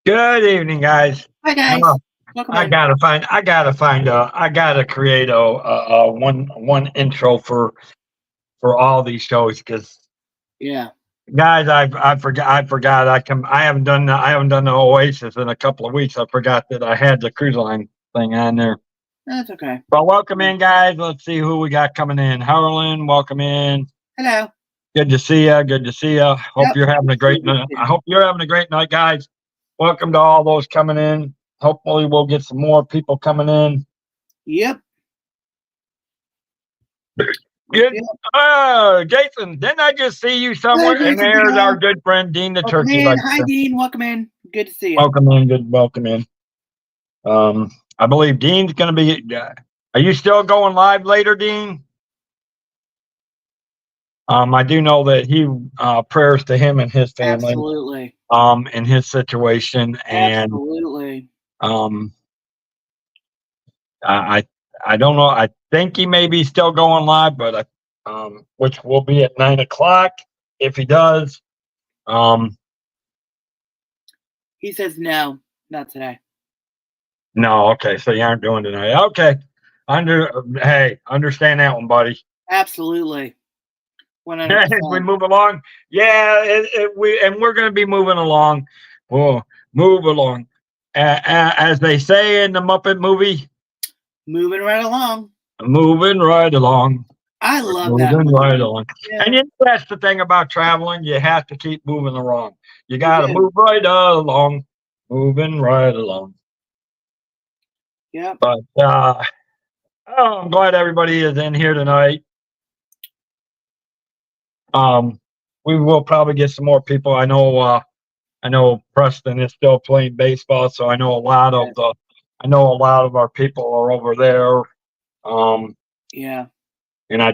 Good evening, guys. Hi guys, Uh, welcome I in. gotta find. I gotta create a one intro for all these shows because Yeah, guys, I forgot. I haven't done the Oasis in a couple of weeks. I forgot that I had the cruise line thing on there. that's okay. But welcome in, guys. Let's see who we got coming in. Harlan, welcome in. Hello. Good to see you. Good to see you. Hope Yep. you're having a Good to see great you night. I too. hope you're having a great night, guys. Welcome to all those coming in. Hopefully, we'll get some more people coming in. Yep. Good. Yep. Jason, didn't I just see you Hello, somewhere? And Jason there's our Peter. good friend Dean the Welcome Turkey in. Hi, Legislator. Dean. Welcome in. Good to see you. Welcome in. Good. Welcome in. I believe Dean's going to be. Are you still going live later, Dean? I do know that he prayers to him and his family. Absolutely. In his situation, and Absolutely. um, I I don't know. I think he may be still going live, but which will be at 9 o'clock if he does. Um, He says no, not today. no, okay, so you aren't doing tonight. Okay, understand that one, buddy. Absolutely. As we 100%. move along, yeah, we're going to be moving along. We'll move along, as they say in the Muppet movie, Moving right along. moving right along. I We're love that moving right movie. along. Yeah, And that's the thing about traveling. You have to keep moving along. You you got to do. move right along, moving right along. Yep. But I'm glad everybody is in here tonight. We will probably get some more people. I know Preston is still playing baseball, so Yes. I know a lot of our people are over there. Yeah. And I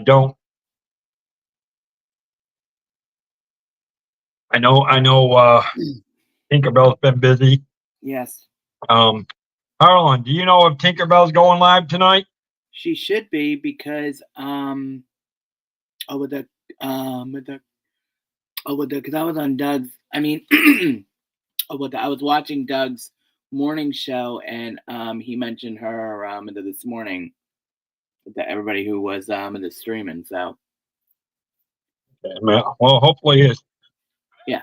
know Tinkerbell's been busy. Yes. Um, Harlan, do you know if Tinkerbell's going live tonight? She should be because oh with the because I was on Doug's. I mean, I was watching Doug's morning show, and he mentioned her this morning to everybody who was in the streaming. So Well, hopefully it's yeah,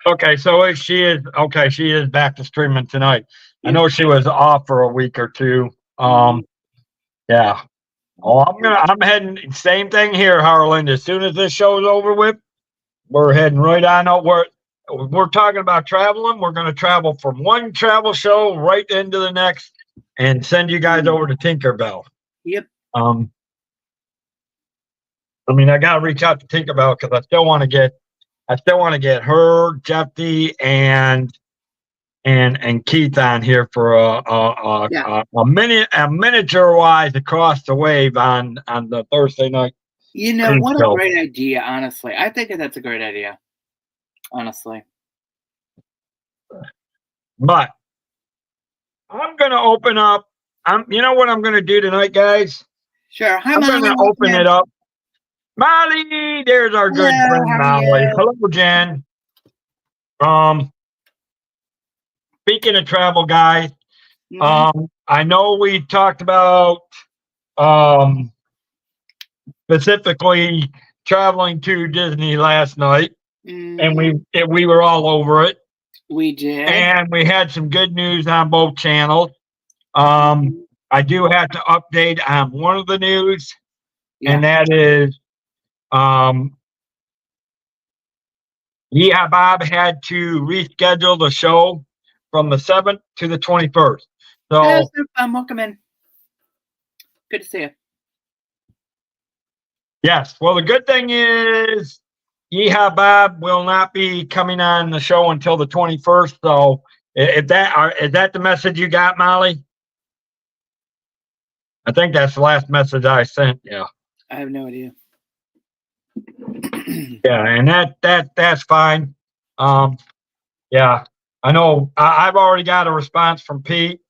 okay. So she is okay. She is back to streaming tonight. I yep. know she was off for a week or two. Mhm. Yeah. Oh, I'm heading. Same thing here, Harlan. As soon as this show's over with, we're heading right on out. We're talking about traveling. We're going to travel from one travel show right into the next, and send you guys over to Tinkerbell. Yep. I mean, I got to reach out to Tinkerbell because I still want to get her, Jeffy, and Keith on here for Yeah. a miniature wise across the wave on the Thursday night cruise What a show. great idea. Honestly, I think that's a great idea. Honestly. But I'm gonna open up. You know what I'm gonna do tonight, guys? Sure. Hi, I'm Molly. gonna Welcome open it in. up. Molly, there's our good Hello. friend How are Molly. you? Hello, Jen. Um, Speaking of travel, guys, Hmm. I know we talked about um specifically traveling to Disney last night, and Hmm. we were all over it, We did. and we had some good news on both channels. Um, Mhm. I do have to update on one of the news, Yeah. and that is um, yeah, Bob had to reschedule the show from the 7th to the 21st. Hello, So Soup. Welcome in. Good to see you. yes, well, the good thing is Yeehaw Bob will not be coming on the show until the 21st. So is that the message you got, Molly? I think that's the last message I sent. Yeah. I have no idea. Yeah, and that's fine. Um, yeah, I know I've already got a response from Pete.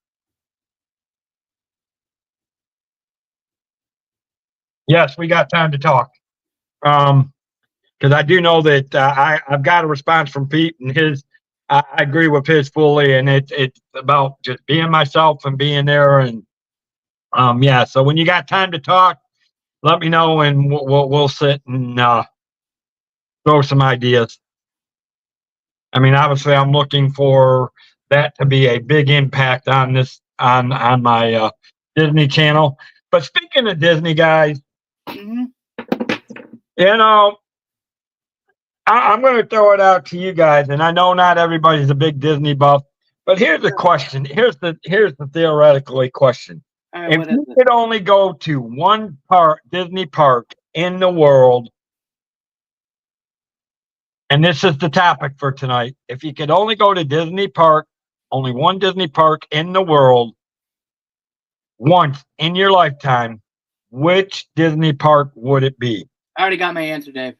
Yes, we got time to talk. Because I do know that I've got a response from Pete, and I agree with his fully, and it's about just being myself and being there. And yeah. So when you got time to talk, let me know, and we'll sit and throw some ideas. I mean, obviously, I'm looking for that to be a big impact on this on my Disney Channel. But speaking of Disney, guys, Mhm. you know, I'm going to throw it out to you guys, and I know not everybody's a big Disney buff, but here's the question. Here's the theoretically question. All right, If what is you it? could only go to one Disney park in the world, and this is the topic for tonight. If you could only go to Disney park, only one Disney park in the world, once in your lifetime, which Disney park would it be? I already got my answer, Dave.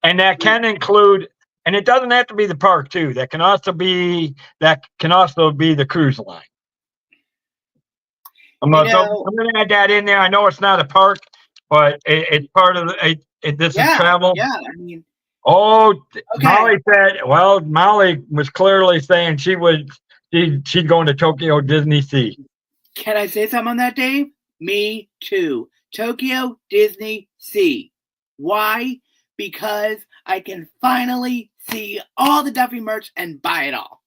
And that can include, and it doesn't have to be the park too. That can also be the cruise line. I'm You gonna know, add that in there. I know it's not a park, but it's part of this is travel. yeah. I mean, Oh, okay. Molly said. Well, Molly was clearly saying she'd go into Tokyo Disney Sea. Can I say something on that, Dave? Me too. Tokyo Disney Sea. Why? Because I can finally see all the Duffy merch and buy it all.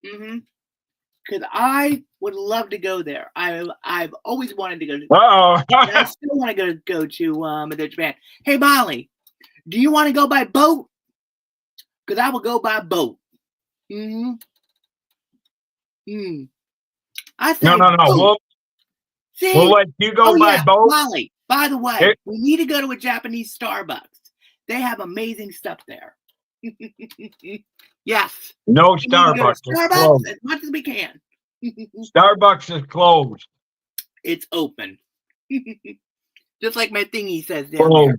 Because I would love to go there. I've always wanted to go to. I still want to go to Japan. Hey, Molly, do you want to go by boat? Because I will go by boat. I say no. We'll let you go by boat. Molly, by the way, we need to go to a Japanese Starbucks. They have amazing stuff there. Yes. No Starbucks. Starbucks as much as we can. Starbucks is closed. It's open. Just like my thingy says down there.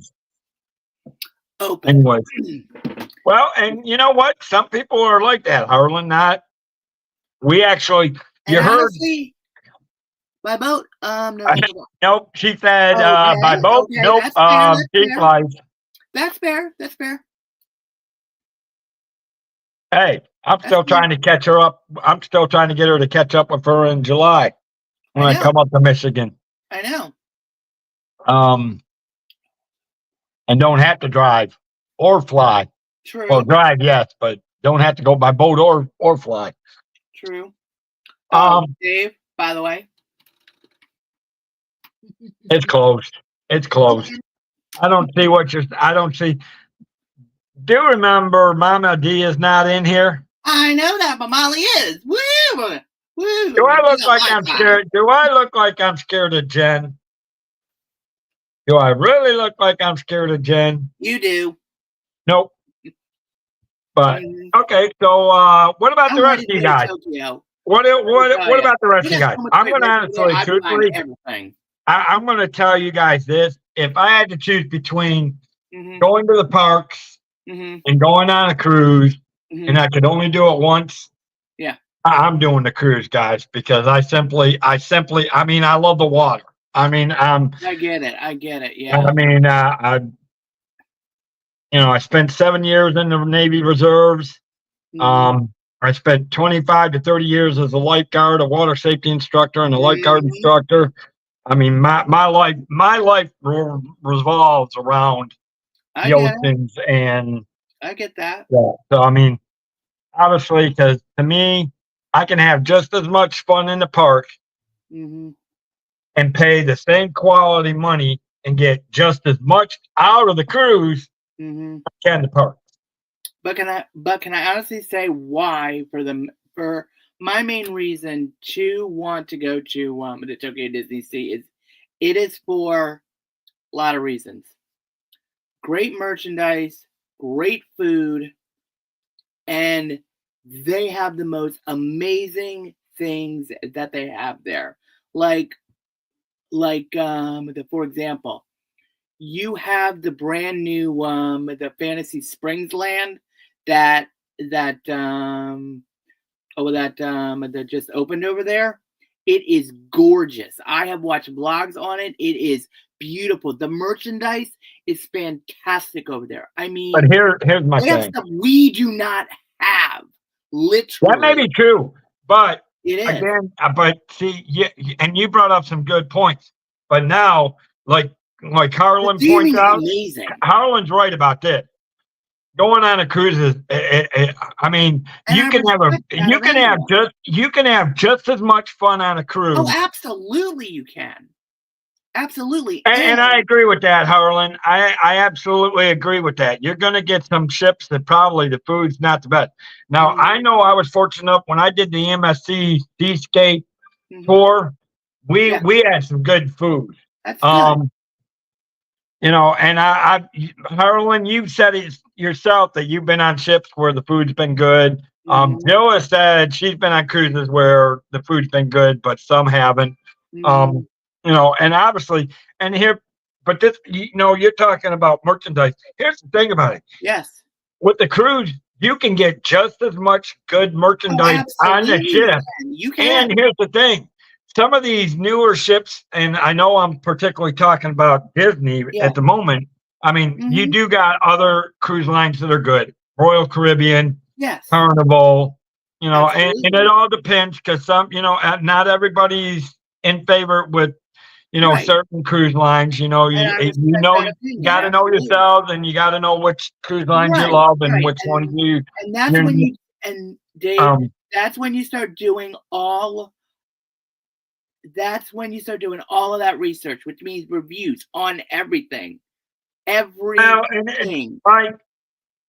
Open. Anyway. Well, and you know what? Some people are like that, Harlan. Not. We actually. You heard. Honestly, by boat? No. Nope. She said by boat. Okay, nope. She flies. That's fair. That's fair. Hey, I'm still trying to catch her up. I'm still trying to get her to catch up with her in July when I come up to Michigan. I know. And don't have to drive or fly. True. Well, drive, yes, but don't have to go by boat or fly. True. Dave, by the way. It's closed. It's closed. I don't see. Do you remember Mama D is not in here? I know that, but Molly is. Woo! Woo! Do I look like I'm scared? Do I look like I'm scared of Jen? Do I really look like I'm scared of Jen? You do. Nope. But okay, so what about the rest of you guys? What about the rest of you guys? I'm going to honestly, truthfully, I'm going to tell you guys this. If I had to choose between going to the parks and going on a cruise, and I could only do it once, I'm doing the cruise, guys, because I mean, I love the water. I mean, I get it. Yeah. I mean, I spent 7 years in the Navy Reserves. I spent 25 to 30 years as a lifeguard, a water safety instructor, and a lifeguard instructor. I mean, my life revolves around the oceans, and I get that. Yeah. So I mean, obviously, because to me, I can have just as much fun in the park and pay the same quality money and get just as much out of the cruise as I can the park. But can I honestly say why for my main reason to want to go to the Tokyo Disney Sea is for a lot of reasons. Great merchandise, great food, and they have the most amazing things that they have there. For example, you have the brand new the Fantasy Springs land that just opened over there. It is gorgeous. I have watched vlogs on it. It is beautiful. The merchandise is fantastic over there. I mean, but here's my thing. Stuff we do not have. Literally. That may be true, but It is. again, but see, and you brought up some good points. But now, like Harlan points out, amazing. Harlan's right about this. Going on a cruise is, I mean, And you can have just as much fun on a cruise. Oh, absolutely, you can. Absolutely. And I agree with that, Harlan. I absolutely agree with that. You're going to get some ships that probably the food's not the best. Now, I know I was fortunate when I did the MSC Seascape tour. We had some good food. That's good. You know, and Harlan, you've said it yourself that you've been on ships where the food's been good. Jill has said she's been on cruises where the food's been good, but some haven't. You know, and obviously, but this, you know, you're talking about merchandise. Here's the thing about it. Yes. With the cruise, you can get just as much good merchandise on the ship. You can. And here's the thing. Some of these newer ships, and I know I'm particularly talking about Disney at the moment. I mean, you do got other cruise lines that are good. Royal Caribbean, Carnival, you know, and it all depends because some, you know, not everybody's in favor with, you know, certain cruise lines. You know, you got to know yourselves, and you got to know which cruise lines you love and which ones you. And that's when you, and Dave, that's when you start doing all. That's when you start doing all of that research, which means reviews on everything. Everything.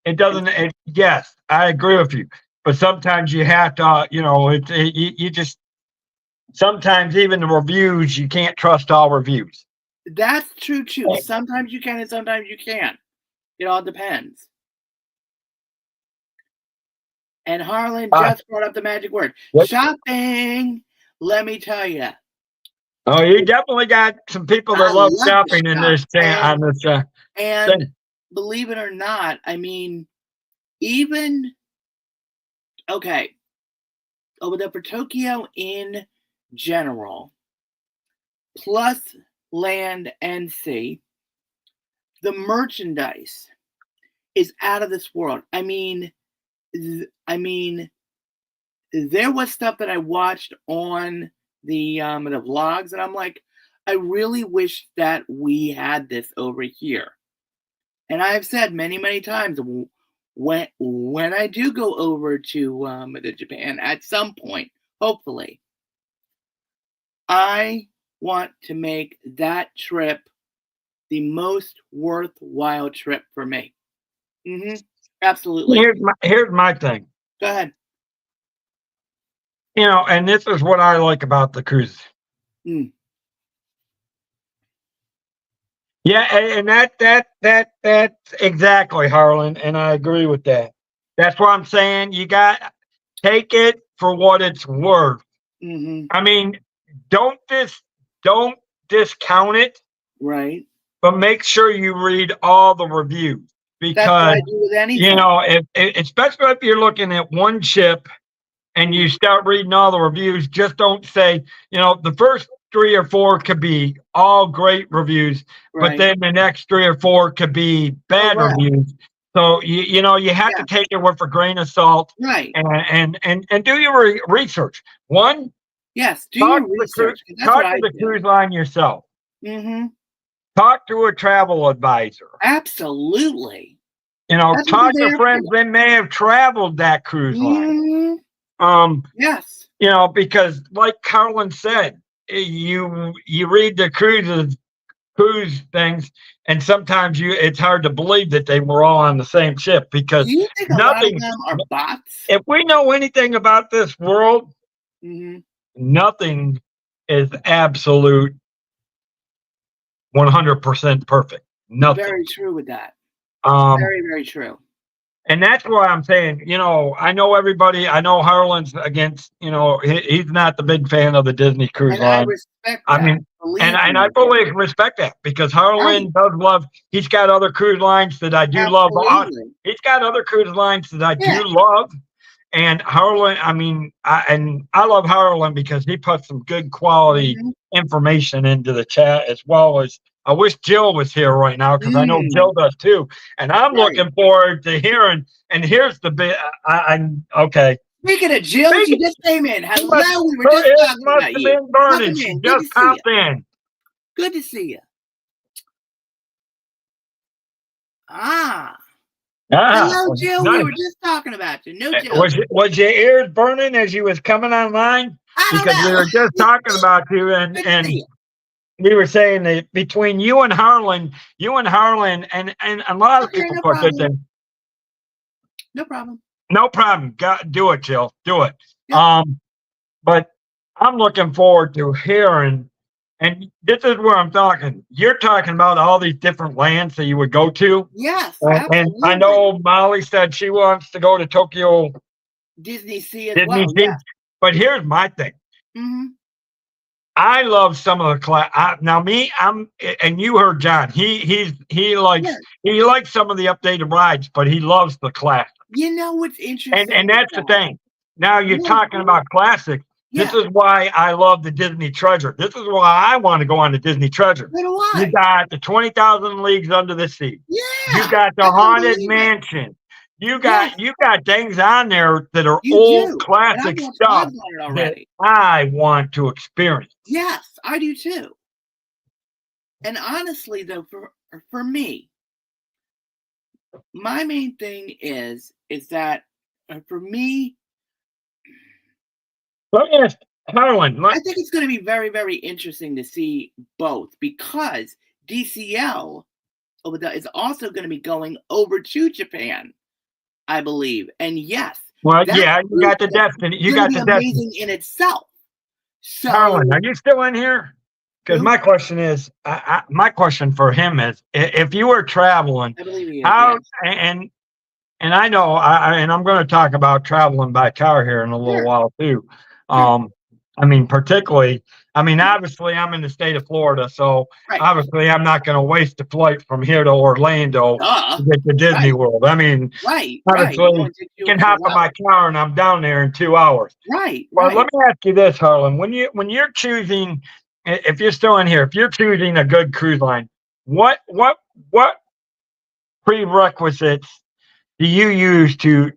It doesn't. Yes, I agree with you. But sometimes you have to, you know, you just. Sometimes even the reviews, you can't trust all reviews. That's true too. Sometimes you can and sometimes you can't. It all depends. And Harlan just brought up the magic word. Shopping. Let me tell you. Oh, you definitely got some people that love shopping in this on this and believe it or not, I mean, even over there for Tokyo in general, plus land and sea, the merchandise is out of this world. I mean, there was stuff that I watched on the vlogs, and I'm like, I really wish that we had this over here. And I've said many, many times, when I do go over to Japan at some point, hopefully, I want to make that trip the most worthwhile trip for me. Absolutely. Here's my thing. Go ahead. You know, and this is what I like about the cruise. Yeah, and that's exactly, Harlan, and I agree with that. That's what I'm saying. You got take it for what it's worth. I mean, don't discount it, right? But make sure you read all the reviews because that's what I do with anything. You know, especially if you're looking at one ship and you start reading all the reviews, just don't say, you know, the first 3 or 4 could be all great reviews, but then the next 3 or 4 could be bad reviews. So you know, you have to take it with a grain of salt, right? And do your research. One, do your research. Talk to the cruise line yourself. Talk to a travel advisor. Absolutely. You know, talk to friends that may have traveled that cruise line. Yes. You know, because like Carlin said, you read the cruise things, and sometimes it's hard to believe that they were all on the same ship because do you think nothing. A lot of them are bots? If we know anything about this world, nothing is absolute 100% perfect. Nothing. Very true with that. Very, very true. And that's why I'm saying, you know, I know everybody. I know Harlan's against, you know, he's not the big fan of the Disney cruise line. I respect that. I mean, and I fully respect that because Harlan does love. He's got other cruise lines that I do love. He's got other cruise lines that I do love. And Harlan, I mean, I love Harlan because he puts some good quality information into the chat, as well as I wish Jill was here right now because I know Jill does too. And I'm looking forward to hearing. And here's the bit. Okay. Speaking of Jill, she just came in. Hello, we were Her just ears talking must about have you. been burning. Welcome She in. Good to just see you. popped in. Good to see you. Hello, Jill. Nice. We were just talking about you. No joke. Was your ears burning as you was coming online? I don't Because we know. were just talking about you, Good to see you. we were saying that between you and Harlan, and a lot of Okay, people no put this problem. in. No problem. No problem. Do it, Jill. Do it. Yep. But I'm looking forward to hearing, and this is where I'm talking. You're talking about all these different lands that you would go to. Yes, And absolutely. I know Molly said she wants to go to Tokyo Disney Sea as Disney well. Sea. Yeah. But here's my thing. Mm-hmm. I love some of the class. Now me, and you heard John. He likes some of the updated rides, but he loves the classic. You know what's interesting? And that's the thing. Now you're talking about classics. This is why I love the Disney Treasure. This is why I want to go on the Disney Treasure. So do I. You got the 20,000 Leagues Under the Sea. Yeah. You got the Haunted Mansion. You got things on there that are old classic stuff that I want to experience. Yes, I do too. And honestly, though, for me, my main thing is that for me, Let me ask Harlan. I think it's going to be very, very interesting to see both, because DCL is also going to be going over to Japan, I believe. And yes, well, yeah, you got the Destiny. You got the Destiny. Amazing in itself. So, Harlan, are you still in here? Because my question is, my question for him is, if you were traveling, I believe he is, how and I know, and I'm going to talk about traveling by car here in a little while too. I mean, particularly, obviously, I'm in the state of Florida, so obviously, I'm not going to waste a flight from here to Orlando to get to Disney World. I mean, obviously, you can hop in my car and I'm down there in 2 hours. Well, let me ask you this, Harlan: when you're choosing, if you're still in here, if you're choosing a good cruise line, what prerequisites do you use to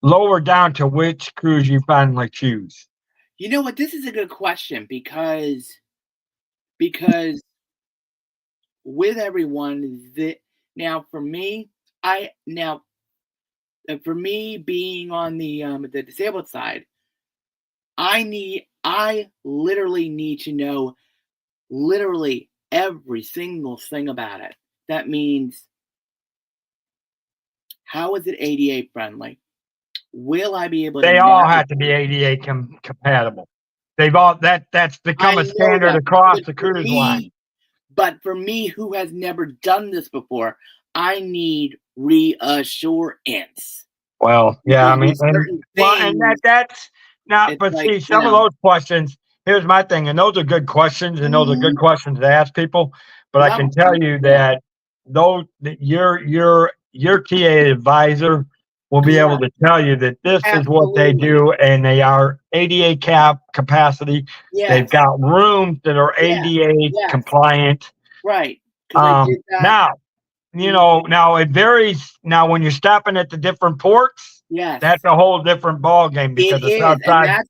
lower down to which cruise you finally choose? You know what? This is a good question because with everyone now for me being on the disabled side, I literally need to know literally every single thing about it. That means, how is it ADA friendly? Will I be able to? They all have to be ADA compatible. That's become a standard across the cruise line. But for me, who has never done this before, I need reassurance. Well, yeah, that's not. But see, some of those questions. Here's my thing, and those are good questions, and those are good questions to ask people. But I can tell you that your TA advisor will be able to tell you that this is what they do, and they are ADA capacity. They've got rooms that are ADA compliant. Right. Now, now it varies. Now, when you're stopping at the different ports, that's a whole different ball game because it's outside.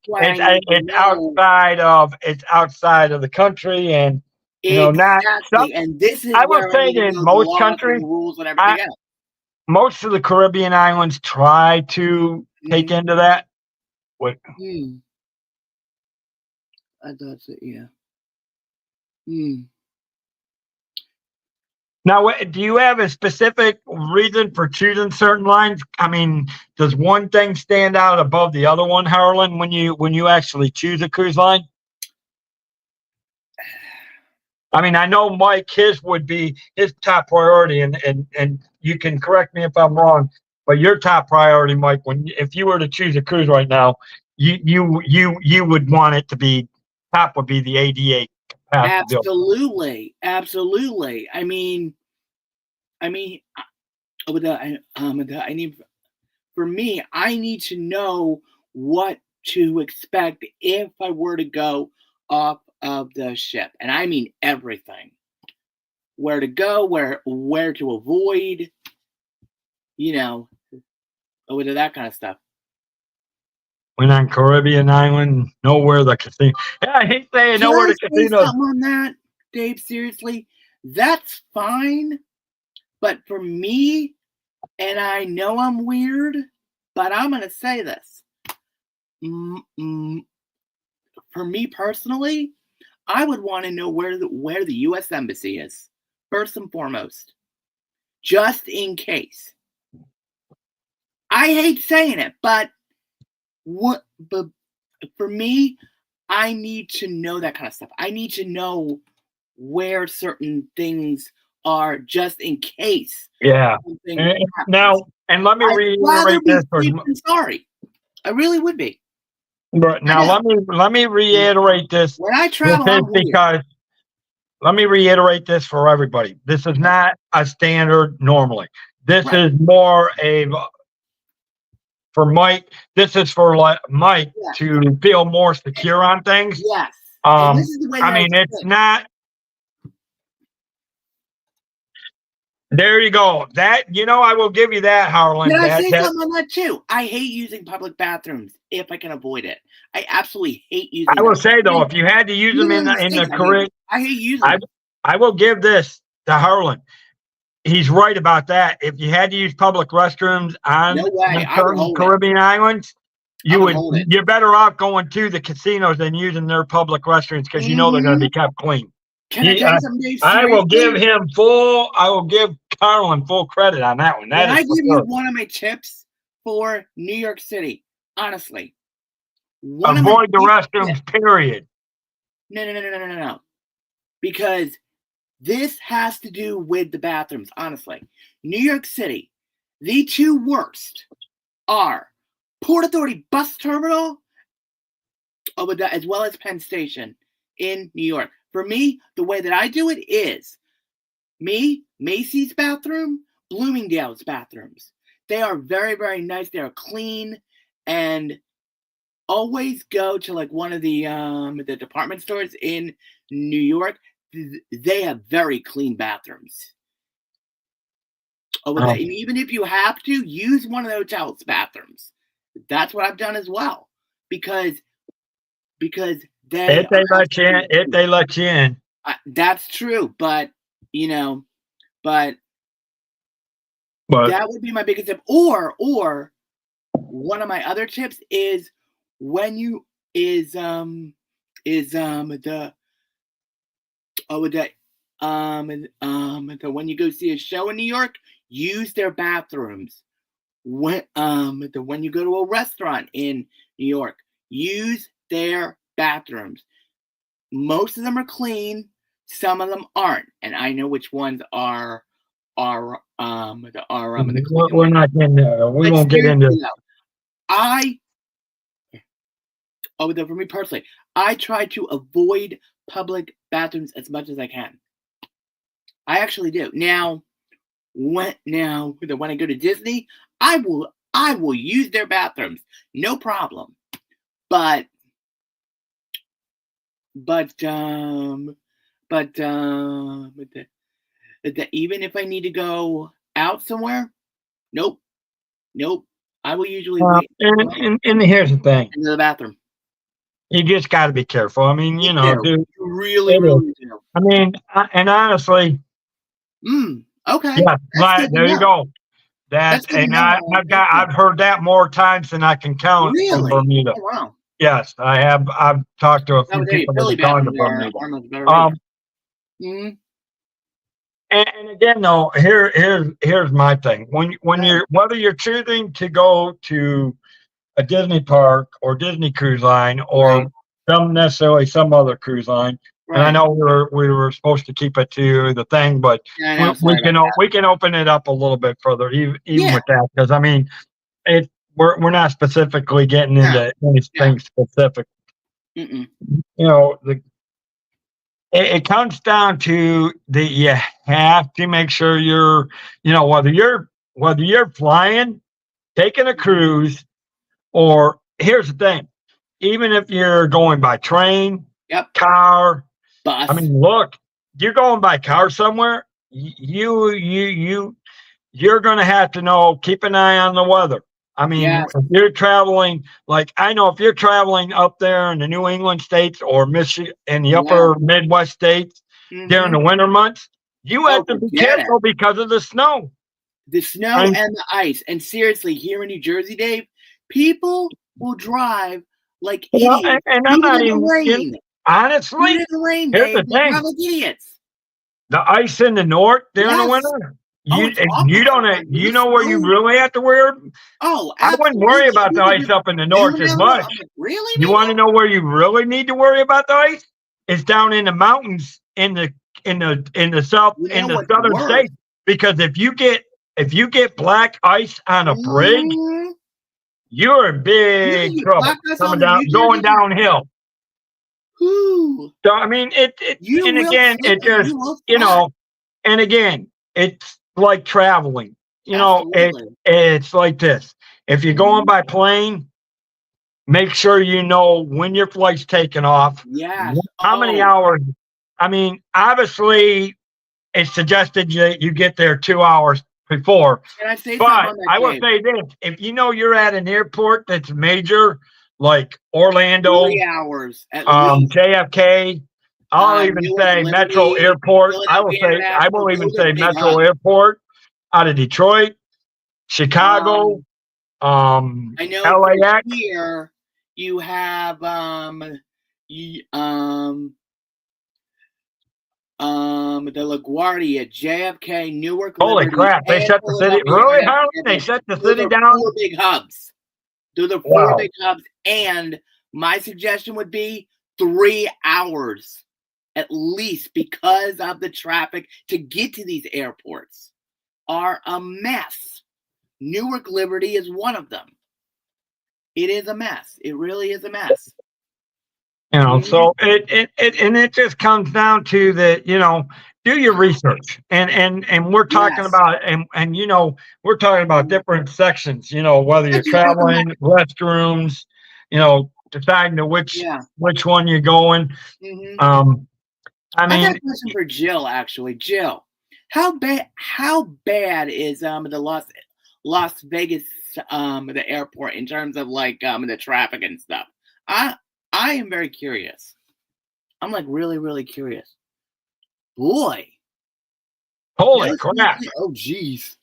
It's outside of the country, and not. And this is I will say that most countries, most of the Caribbean islands try to take into that. What? I thought so. Yeah. Now, do you have a specific reason for choosing certain lines? I mean, does one thing stand out above the other one, Harlan, when you actually choose a cruise line? I mean, I know Mike, his would be his top priority, and you can correct me if I'm wrong, but your top priority, Mike, if you were to choose a cruise right now, you would want it to be top would be the ADA. Absolutely. I need to know what to expect if I were to go off of the ship, and I mean everything. Where to go, where to avoid. you know, with that kind of stuff. Went on Caribbean island, nowhere the casino. Yeah, I hate saying Can nowhere I the say casinos. something on that, Dave? Seriously, that's fine, but for me, and I know I'm weird, but I'm gonna say this. For me personally, I would want to know where the U.S. Embassy is first and foremost, just in case. I hate saying it, but for me, I need to know that kind of stuff. I need to know where certain things are, just in case. Yeah. something And happens. now, and let me I'd rather reiterate be this. safe than sorry. I really would be. But now let me reiterate this. When I This travel, is I'm weird. because let me reiterate this for everybody. This is not a standard normally. This Right. is more a for Mike. This is for like Mike Yes. to feel more secure on things. Yes. And this is the way I that mean, it's think. not. There you go. That I will give you that, Harlan. Can I That say something on that too? I hate using public bathrooms if I can avoid it. I absolutely hate using I them. will say though, if you had to use them in the correct, I hate using them. I will give this to Harlan. He's right about that. If you had to use public restrooms on No way. I would certain hold it. Caribbean islands, hold it. you're better off going to the casinos than using their public restrooms because you know they're going to be kept clean. Can I tell you something, Dave? I will give Harlan full credit on that one. Can I give you one of my tips for New York City? Honestly. Avoid the restrooms, period. No. Because this has to do with the bathrooms, honestly. New York City, the two worst are Port Authority Bus Terminal, as well as Penn Station in New York. For me, the way that I do it is Macy's bathroom, Bloomingdale's bathrooms. They are very, very nice. They are clean, and always go to like one of the department stores in New York. They have very clean bathrooms. And even if you have to, use one of the hotel's bathrooms. That's what I've done as well, because if they let you in. That's true, but that would be my biggest tip. Or one of my other tips is when you when you go see a show in New York, use their bathrooms. When you go to a restaurant in New York, use their bathrooms. Most of them are clean, some of them aren't, and I know which ones are the clean. We're not getting there. We won't get into it. For me personally, I try to avoid public bathrooms as much as I can. I actually do. Now when I go to Disney, I will use their bathrooms, no problem. But even if I need to go out somewhere, nope. I will usually wait. And here's the thing. Into the bathroom. You just got to be careful. I mean, dude, you really do. I mean, and honestly. Okay. Yeah, right, there you go. I've heard that more times than I can count from Bermuda. Oh, wow. Yes, I have. I've talked to a few people that have gone to Bermuda. And again, though, here's my thing. When you're whether you're choosing to go to a Disney park or Disney cruise line or some other cruise line. Right. And I know we were supposed to keep it to the thing, but we can open it up a little bit further, even with that, because I mean, we're not specifically getting into anything specific. It comes down to you have to make sure you're, whether you're flying, taking a cruise, or here's the thing, even if you're going by train, car, bus. I mean, look, you're going by car somewhere. You you're going to have to know, keep an eye on the weather. I mean, Yes. if you're traveling, like I know if you're traveling up there in the New England states or Michigan in the upper Midwest states during the winter months, you have to be careful because of the snow. The snow and the ice. And seriously, here in New Jersey, Dave, people will drive like idiots. And I'm not even honestly. Even in the rain, Here's Dave, the thing: drive like idiots. The ice in the north during the winter. You know where you really have to wear. Oh, I wouldn't worry about the ice up in the north as much. Like, really? You want to know where you really need to worry about the ice? It's down in the mountains in the south in the southern states. Because if you get black ice on a bridge, you're in big trouble going downhill. Ooh. So I mean it and again, it's like traveling. It's like this. If you're going by plane, make sure you know when your flight's taking off. Yes. How many hours? I mean, obviously, it's suggested you get there 2 hours before. Can I say but something on that, I will say this: if you know you're at an airport that's major, like Orlando, 3 hours at least. JFK. I'll even say Metro Airport. I will even say Metro Airport out of Detroit, Chicago, I know LAX. Here you have the LaGuardia, JFK, Newark. Holy crap! They shut the city. Really, Harlan? They shut the city down. 4 big hubs. They're the 4 big hubs, and my suggestion would be 3 hours at least, because of the traffic to get to these airports are a mess. Newark Liberty is one of them. It is a mess. It really is a mess. So it just comes down to do your research, and we're talking about we're talking about different sections, whether you're traveling, restrooms, deciding to which one you're going. I got a question for Jill, actually. Jill, how bad is the Las Vegas the airport in terms of the traffic and stuff? I am very curious. I'm really, really curious. Boy. Holy crap. Oh, jeez.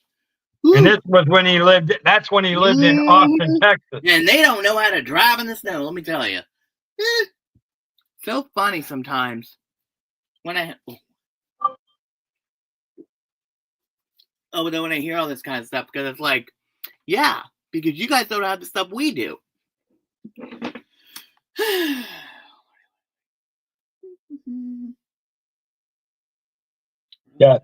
And this was when he lived. That's when he lived in Austin, Texas. And they don't know how to drive in the snow. Let me tell you. So funny sometimes when I when I hear all this kind of stuff, because it's like, yeah, because you guys don't have the stuff we do. Yes.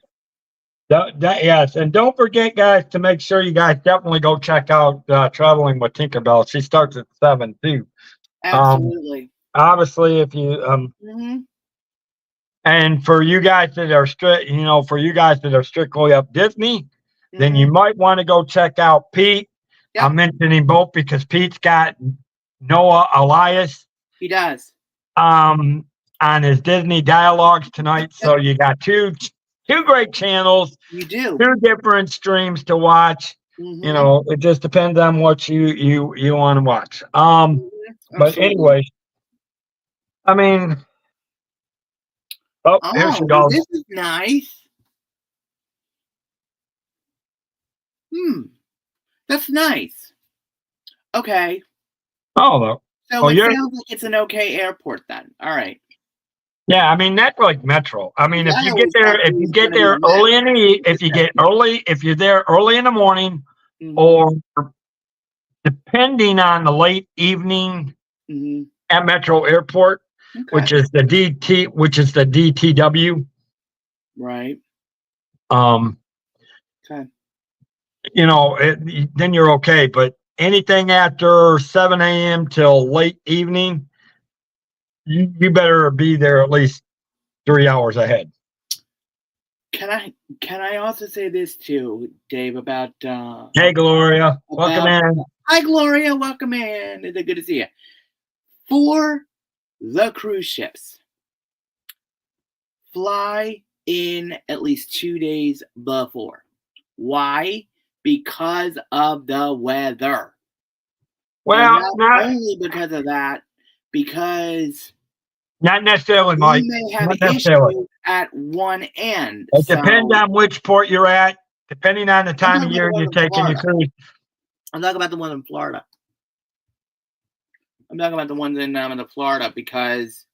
Yes, and don't forget, guys, to make sure you guys definitely go check out Traveling with Tinkerbell. She starts at 7 too. Absolutely. Obviously, if you and for you guys that are strictly up Disney, then you might want to go check out Pete. Yep. I'm mentioning both because Pete's got Noah Elias. He does. On his Disney Dialogues tonight. So you got two great channels. You do. 2 different streams to watch. It just depends on what you want to watch. But anyway, I mean, here she goes. This is nice. That's nice. Okay. So it sounds like it's an okay airport then. All right. Yeah, I mean that's like Metro. I mean, if you get there early in the if you're there early in the morning, or depending on the late evening at Metro Airport, which is the DTW. Right. Okay. Then you're okay, but anything after 7 a.m. till late evening, you better be there at least 3 hours ahead. Can I also say this too, Dave, about hey Gloria, welcome in. Hi Gloria, welcome in. It's good to see you. For the cruise ships, fly in at least 2 days before. Why? Because of the weather. Well, and not only because of that, because not necessarily, you Mike. may have Not necessarily. issues at one end. It So depends on which port you're at, depending on the I'm time talking of about year the one you're in taking your Florida. cruise. I'm talking about the one in Florida. I'm talking about the ones in Florida because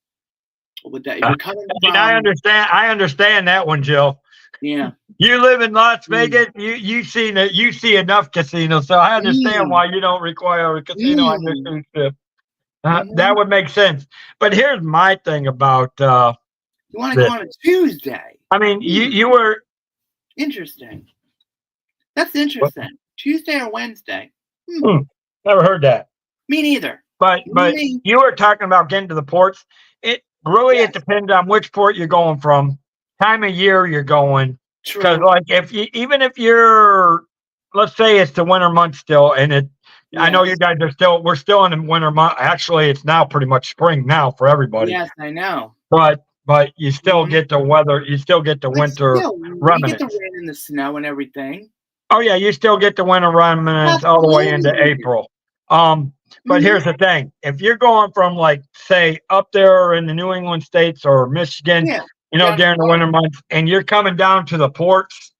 with that, if you're coming And from, I understand that one, Jill. yeah, You live in Las mm, Vegas. You see enough casinos, so I understand mm, why you don't require a casino on your mm, cruise ship. That mhm. would make sense. But here's my thing about You want to go this. on a Tuesday? I mean, Hmm, you were interesting. That's interesting. Tuesday or Wednesday? Hmm, hmm, never heard that. me neither. But Me, you were talking about getting to the ports. It yes, depends on which port you're going from, time of year you're going. Because true. like even if you're, let's say it's the winter month still, and I know you Yes, guys we're still in the winter month. Actually, it's now pretty much spring now for everybody. yes, I know. But you still Mhm. get the weather. You still get the But winter still, we get the remnants. rain and the snow and everything. Oh yeah, you still get the winter remnants all the way into Absolutely, we do. April. Um, but Mhm. here's the thing: if you're going from like say up there in the New England states or Michigan, Yeah, down to during the winter Florida. months, and you're coming down to the ports,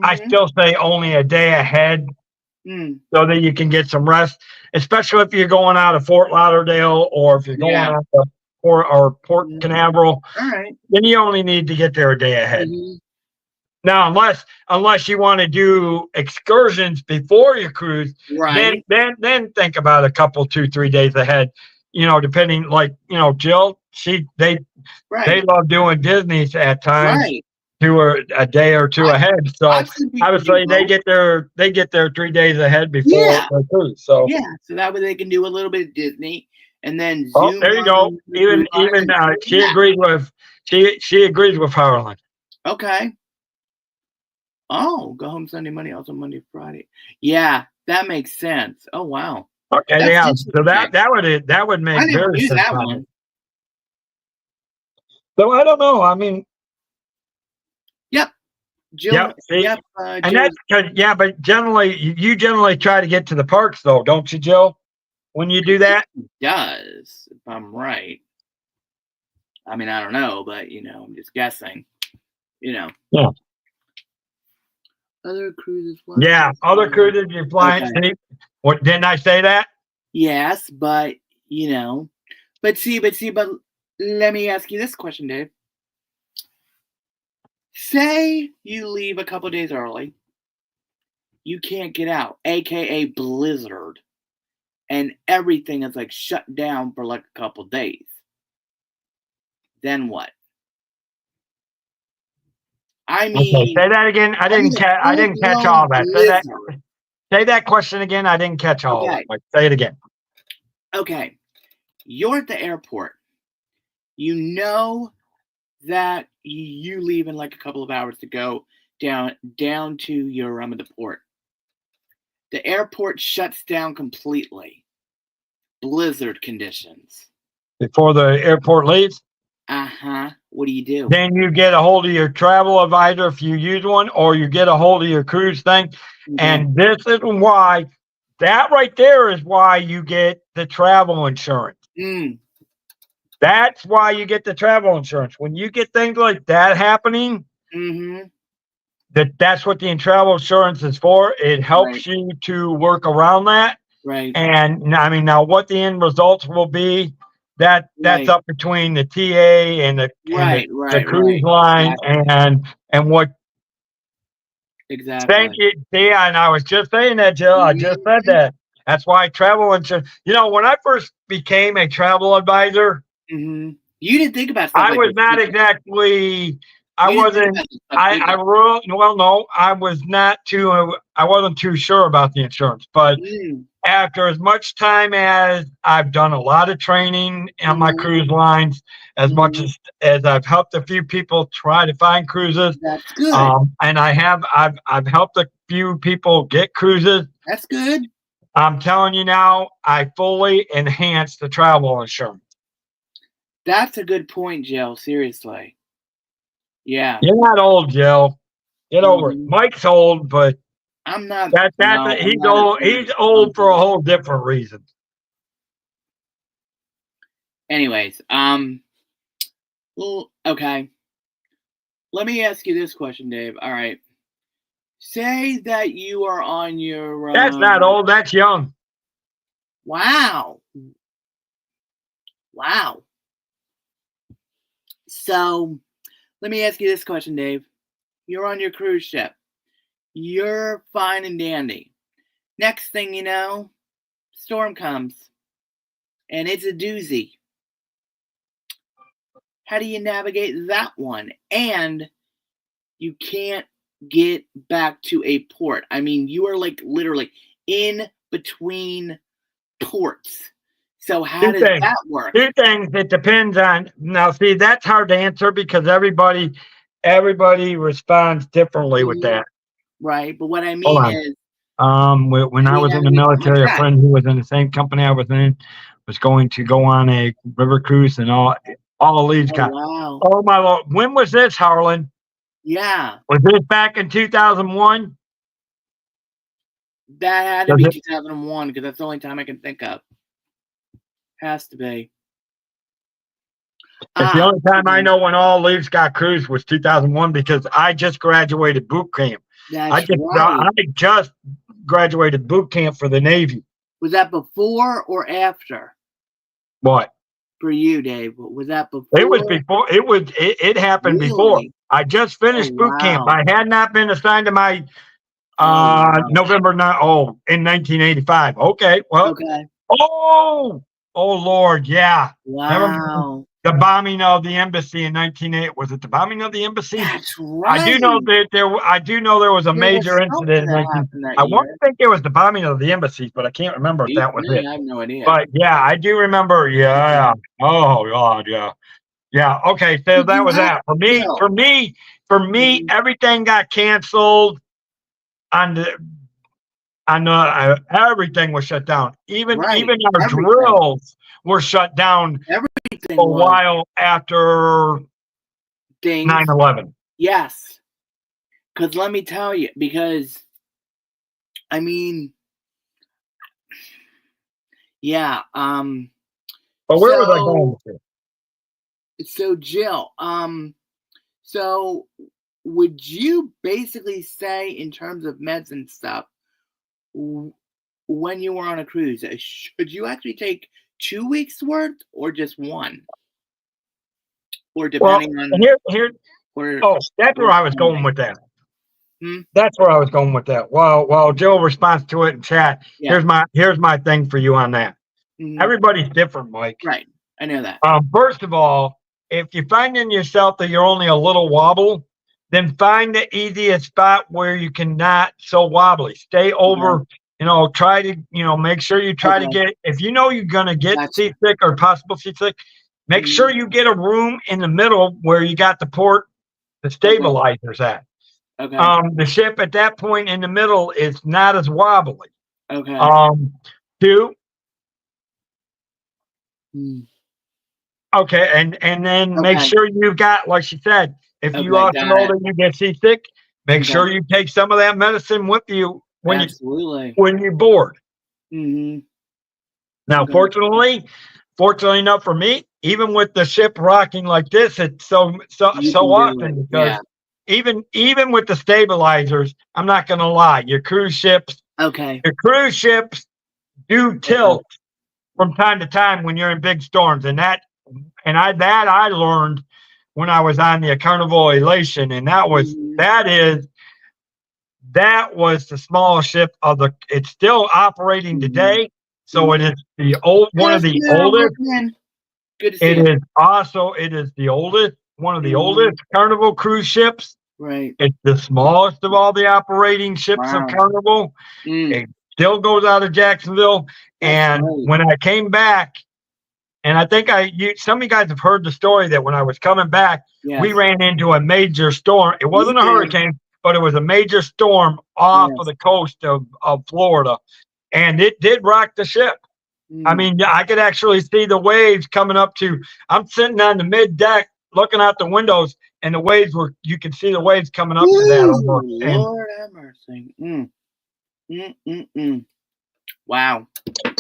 I Mhm. still say only a day ahead Mm. so that you can get some rest, especially if you're going out of Fort Lauderdale or if you're going Yeah. out of Port Mhm. Canaveral, All right. then you only need to get there a day ahead. Mhm. Now, unless you want to do excursions before your cruise, then Right. then think about a couple 2 3 days ahead. Depending, like Jill, they Right. love doing Disney's at times Right. a day or two I ahead. So I've seen people do obviously both. they get there 3 days ahead before Yeah. the cruise. So Yeah. So that way they can do a little bit of Disney and then oh, zoom there you on go. the cruise line Even and see she that. agrees with she agrees with Harlan. Okay. Oh, go home Sunday, Monday, also Monday, Friday. Yeah, that makes sense. Oh wow. Okay, That's yeah. So interesting. that would I make never very knew sense that on it. one. So I don't know. I mean, Yep. Jill. yep. See, Yep. and Jill. that's because but generally you generally try to get to the parks though, don't you, Jill? When you do that, Does, if I'm right. I mean, I don't know, but I'm just guessing. You know, yeah, other cruises flying. yeah. Other cruises you're flying. Okay. See, what didn't I say that? Yes, but but let me ask you this question, Dave. Say you leave a couple days early, you can't get out, aka blizzard, and everything is like shut down for like a couple days. Then what? I Okay, mean, say that again. I mean a I full didn't catch all blown that. blizzard. Say that question again. I didn't catch all of it. Okay, Like, say it again. okay. You're at the airport. You know that you leave in like a couple of hours to go down to your the port. The airport shuts down completely. Blizzard conditions. Before the airport leaves, Uh-huh. What do you do? then you get a hold of your travel advisor if you use one, or you get a hold of your cruise thing. Okay. And this is why that right there is why you get the travel insurance. Mm. That's why you get the travel insurance. When you get things like that happening, Mm-hmm. that's what the travel insurance is for. It Right. helps you to work around that. Right. And I mean, now what the end results will be, that's Right. up between the TA and Right. the Right. cruise Right. line Exactly. and what. Thank Exactly. you, Tia. And I was just saying that, Jill. I just said Mm-hmm. that. That's why travel insurance. When I first became a travel advisor, Mm-hmm. You didn't think about stuff I like was this, not did you? exactly. I You didn't think wasn't. about this stuff, did I you? really well no. I was not too. I wasn't too sure about the insurance, but Mm. after as much time as I've done a lot of training on my Mm-hmm. cruise lines, as much Mm-hmm. as I've helped a few people try to find cruises, That's good. and I've helped a few people get cruises. That's good. I'm telling you now, I fully enhanced the travel insurance. That's a good point, Jill. Seriously. Yeah. You're not old, Jill. Get over it. Mike's old, but I'm not. I'm he's not as old. old He's as old for a Uncle. whole different reason. Anyways, well, okay. Let me ask you this question, Dave. All right. Say that you are on your. That's not old. That's young. Wow. Wow. So, let me ask you this question, Dave. You're on your cruise ship. You're fine and dandy. Next thing you know, storm comes. And it's a doozy. How do you navigate that one? And you can't get back to a port. I mean, you are like literally in between ports. So how does that work? Two things. It depends on. Now, see, that's hard to answer because everybody responds differently with that. Right, but what I Hold mean on. is, When I was in the military, a friend who was in the same company I was in was going to go on a river cruise, and all the leads got. Wow. Oh my Lord! When was this, Harlan? Yeah. Was this back in 2001? That had to be 2001 because that's the only time I can think of. Has to be. It's the only time I know when all leaves got cruised was 2001 because I just graduated boot camp. I just graduated boot camp for the Navy. Was that before or after? What? For you, Dave? Was that before? It was before. It happened before. I just finished boot camp. I had not been assigned to my November in 1985. Okay. Well. Okay. Oh Lord, yeah. Wow. The bombing of the embassy in 1980. Was it the bombing of the embassy? That's right. I do know there was a major incident. I want to think it was the bombing of the embassies, but I can't remember if that was it. I have no idea. But yeah, I do remember. Yeah. Oh God, yeah. Yeah. Okay. So that was that. For me, everything got canceled everything was shut down. Even our drills were shut down a while after 9/11. Yes. Because let me tell you, I mean, yeah. But where was I going with it? So Jill, so would you basically say in terms of meds and stuff, when you were on a cruise, should you actually take 2 weeks worth or just one? Or depending on that's where I was going with that. That's where I was going with that. While Jill responds to it in chat, here's my thing for you on that. Everybody's different, Mike. Right. I know that. First of all, if you find in yourself that you're only a little wobble, then find the easiest spot where you cannot so wobbly. Stay over, try to, make sure you try to get, if you know you're going to get seasick or possible seasick, make sure you get a room in the middle where you got the stabilizers at. Okay. The ship at that point in the middle is not as wobbly. Okay. Two. Okay, and then make sure you've got, like she said, if you also know that you get seasick, make sure you take some of that medicine with you when you're bored. Now, fortunately enough for me, even with the ship rocking like this, it's so often because even with the stabilizers, I'm not going to lie, your cruise ships do tilt from time to time when you're in big storms, and I learned when I was on the Carnival Elation, and that was the smallest ship it's still operating today. So it is one of the oldest. Good to see you. It is the oldest, one of the oldest Carnival cruise ships. Right. It's the smallest of all the operating ships of Carnival. It still goes out of Jacksonville. When I came back, and I think some of you guys have heard the story that when I was coming back, we ran into a major storm. It wasn't a hurricane, but it was a major storm off of the coast of Florida. And it did rock the ship. I mean, I could actually see the waves coming up I'm sitting on the mid deck looking out the windows, and the waves you could see the waves coming up to that Ooh, almost. And Lord have mercy. Wow.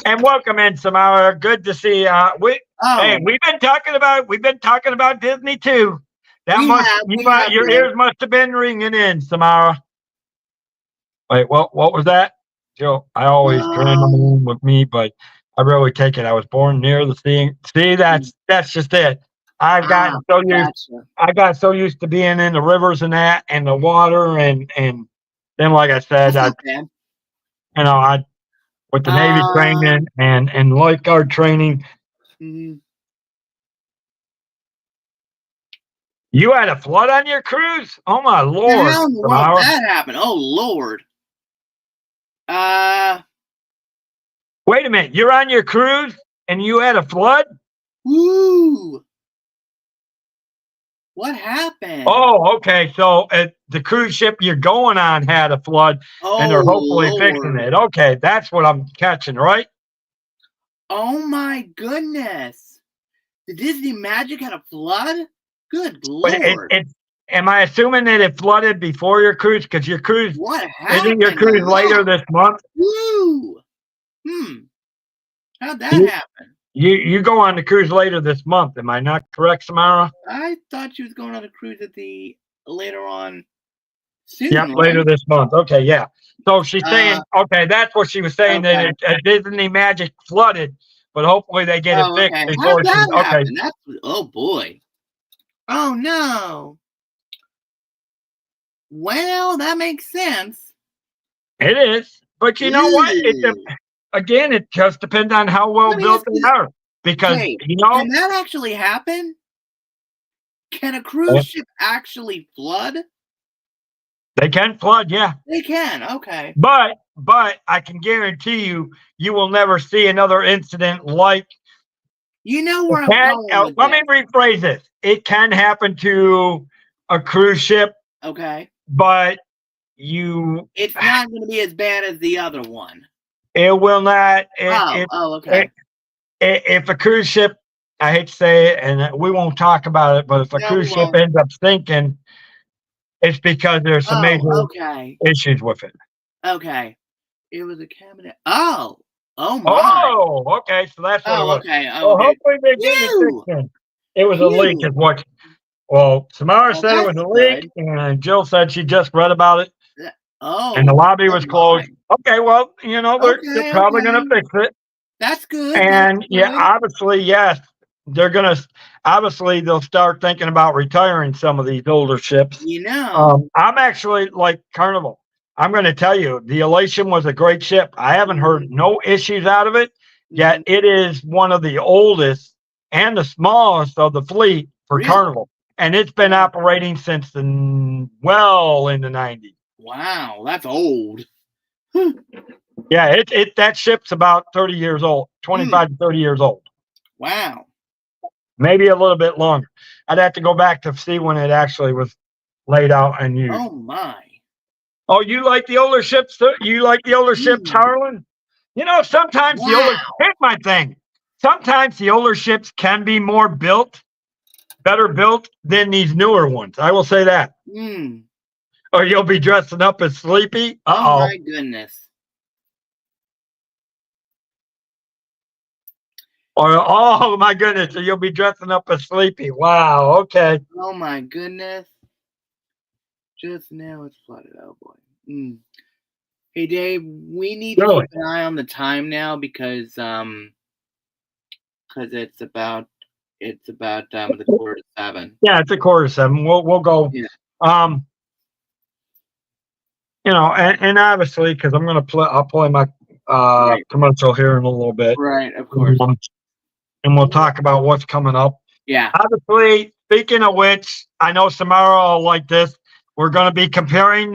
welcome in, Samara. Good to see you. Hey, we've been talking about Disney too. Your ears must have been ringing in, Samara. Wait, what was that? Joe, I always turn them on with me, but I really take it. I was born near the sea. See, that's just it. I got so used to being in the rivers and that and the water and then like I said, I with the Navy training and lifeguard training. Mhm. You had a flood on your cruise? Oh my Lord. How in the world did that happen? Oh Lord. Wait a minute. You're on your cruise and you had a flood? Woo. What happened? Oh, okay. So the cruise ship you're going on had a flood, and they're hopefully fixing it. Okay, that's what I'm catching, right? Oh my goodness! The Disney Magic had a flood? Good Lord! Am I assuming that it flooded before your cruise? Because your cruise isn't your cruise later this month? Woo! How'd that happen? You go on the cruise later this month. Am I not correct, Samara? I thought she was going on a cruise later on soon. Yep, right? later this month. Okay, yeah. So she's saying, okay, that's what she was saying, that Disney Magic flooded, but hopefully they get it fixed before she. Okay. Oh boy. Oh no. Well, that makes sense. It is, but you know what? Again, it just depends on how well built they are. Because can that actually happen? Can a cruise ship actually flood? They can flood, yeah. They can, okay. But I can guarantee you will never see another incident like. You know where I'm going with Let me rephrase this. It can happen to a cruise ship. Okay. But it's not going to be as bad as the other one. It will not. Okay. If a cruise ship, I hate to say it, and we won't talk about it, but if a cruise ship ends up sinking, it's because there's some major issues with it. Okay. It was a cabinet. Oh my. Oh, okay. So that's what it was. Okay. Well, hopefully they get it fixed. It was a leak, is what. Well, Samara said it was a leak, and Jill said she just read about it. And the lobby was closed. Okay, well, they're probably going to fix it. That's good. And obviously, yes, they'll start thinking about retiring some of these older ships. I'm actually like Carnival. I'm going to tell you, the Elation was a great ship. I haven't heard no issues out of it, yet it is one of the oldest and the smallest of the fleet for Carnival. And it's been operating since in the 90s. Wow, that's old. Yeah, that ship's about 30 years old, 25 to 30 years old. Wow. Maybe a little bit longer. I'd have to go back to see when it actually was laid out and used. Oh, my. Oh, you like the older ships? You like the older ships, Harlan? Sometimes the older, here's my thing. Sometimes the older ships can be better built than these newer ones. I will say that. Or you'll be dressing up as Sleepy. Oh my goodness. Or oh my goodness, so you'll be dressing up as Sleepy. Wow, okay. Oh my goodness. Just now it's flooded. Oh boy. Hey Dave, we need to keep an eye on the time now because it's about the 6:45. Yeah, it's 6:45. We'll go. Yeah. And obviously, because I'll play my commercial here in a little bit. Right, of course. And we'll talk about what's coming up. Yeah. Obviously, speaking of which, I know Samara will like this. We're going to be comparing.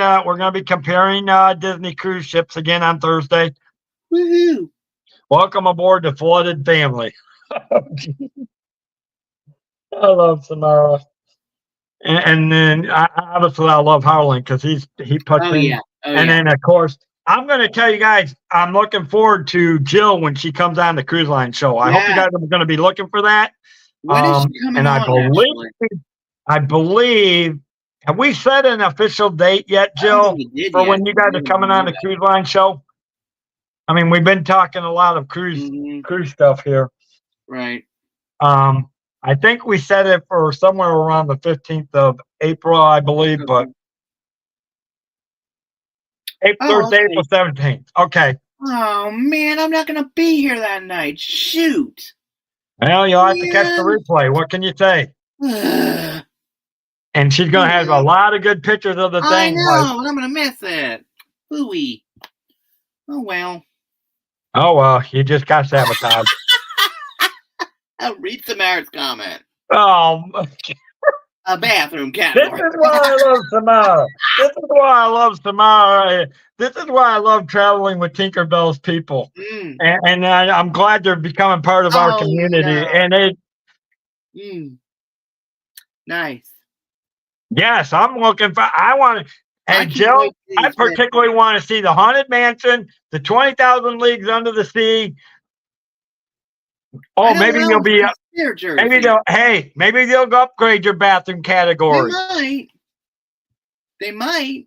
Disney cruise ships again on Thursday. Woohoo! Welcome aboard the Flooded family. I love Samara. And then obviously I love Harlan because he puts in. Yeah. Then of course I'm going to tell you guys I'm looking forward to Jill when she comes on the cruise line show. I hope you guys are going to be looking for that. When is she coming on? I believe, have we set an official date yet, I don't Jill, think you did for yet. when you guys are coming on the cruise line show? I mean, we've been talking a lot of cruise stuff here. Right. I think we set it for somewhere around the 15th of April, I believe, but Thursday, April 17th. Okay. Oh man, I'm not gonna be here that night. Shoot. Well, you'll have to catch the replay. What can you say? And she's gonna have a lot of good pictures of the thing. I know, and I'm gonna miss it. Ooey. Oh well. Oh well, you just got sabotaged. I'll read Samara's comment. Oh, a bathroom category. This is why I love Samara. This is why I love Samara. This is why I love traveling with Tinkerbell's people. And I'm glad they're becoming part of our community. No. And it. Nice. Yes, I'm looking for. I want to. And Jill, I particularly want to see the Haunted Mansion, the 20,000 Leagues Under the Sea. Oh, maybe you'll be. Maybe they'll upgrade your bathroom category. They might.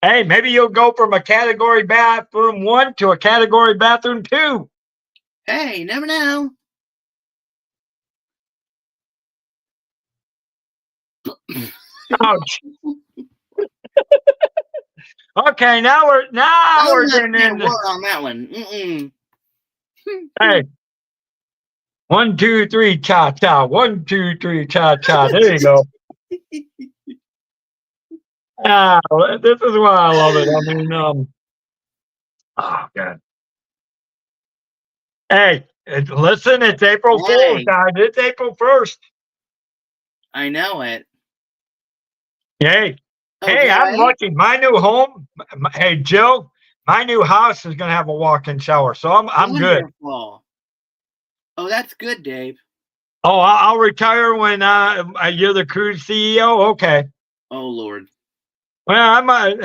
Hey, maybe you'll go from a category bathroom 1 to a category bathroom 2. Hey, you never know. Ouch. Okay, now we're getting into on that one. Hey. 1, 2, 3, cha cha. 1, 2, 3, cha cha. There you go. This is why I love it. I mean, oh God. Hey, listen, it's April Fool's, guys. It's April 1st. I know it. Hey, I'm lucky. My new home. Hey, Jill, my new house is gonna have a walk-in shower, so I'm good. Oh, that's good, Dave. Oh, I'll retire when you're the cruise CEO. Okay. Oh Lord. Well, I might.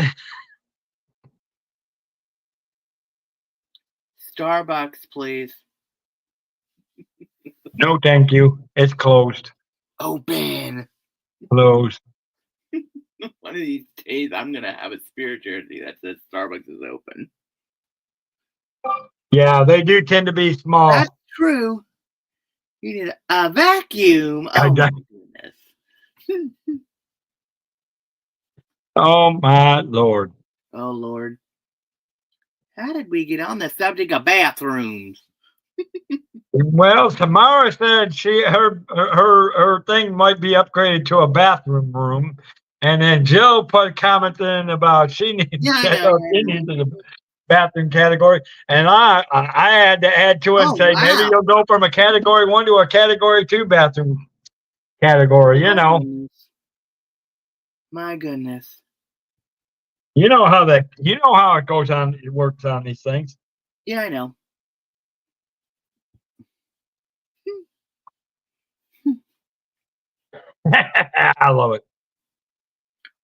Starbucks, please. No, thank you. It's closed. Open. Closed. One of these days, I'm gonna have a Spirit jersey that says Starbucks is open. Yeah, they do tend to be small. That's true. You need a vacuum. Oh my goodness. Oh my Lord. Oh Lord. How did we get on the subject of bathrooms? Well, Tamara said her thing might be upgraded to a bathroom room, and then Jill put a comment in about she needs a bathroom category, and I had to add to it and say maybe you'll go from a category 1 to a category 2 bathroom category. You know. My goodness. You know how it goes on. It works on these things. Yeah, I know. I love it.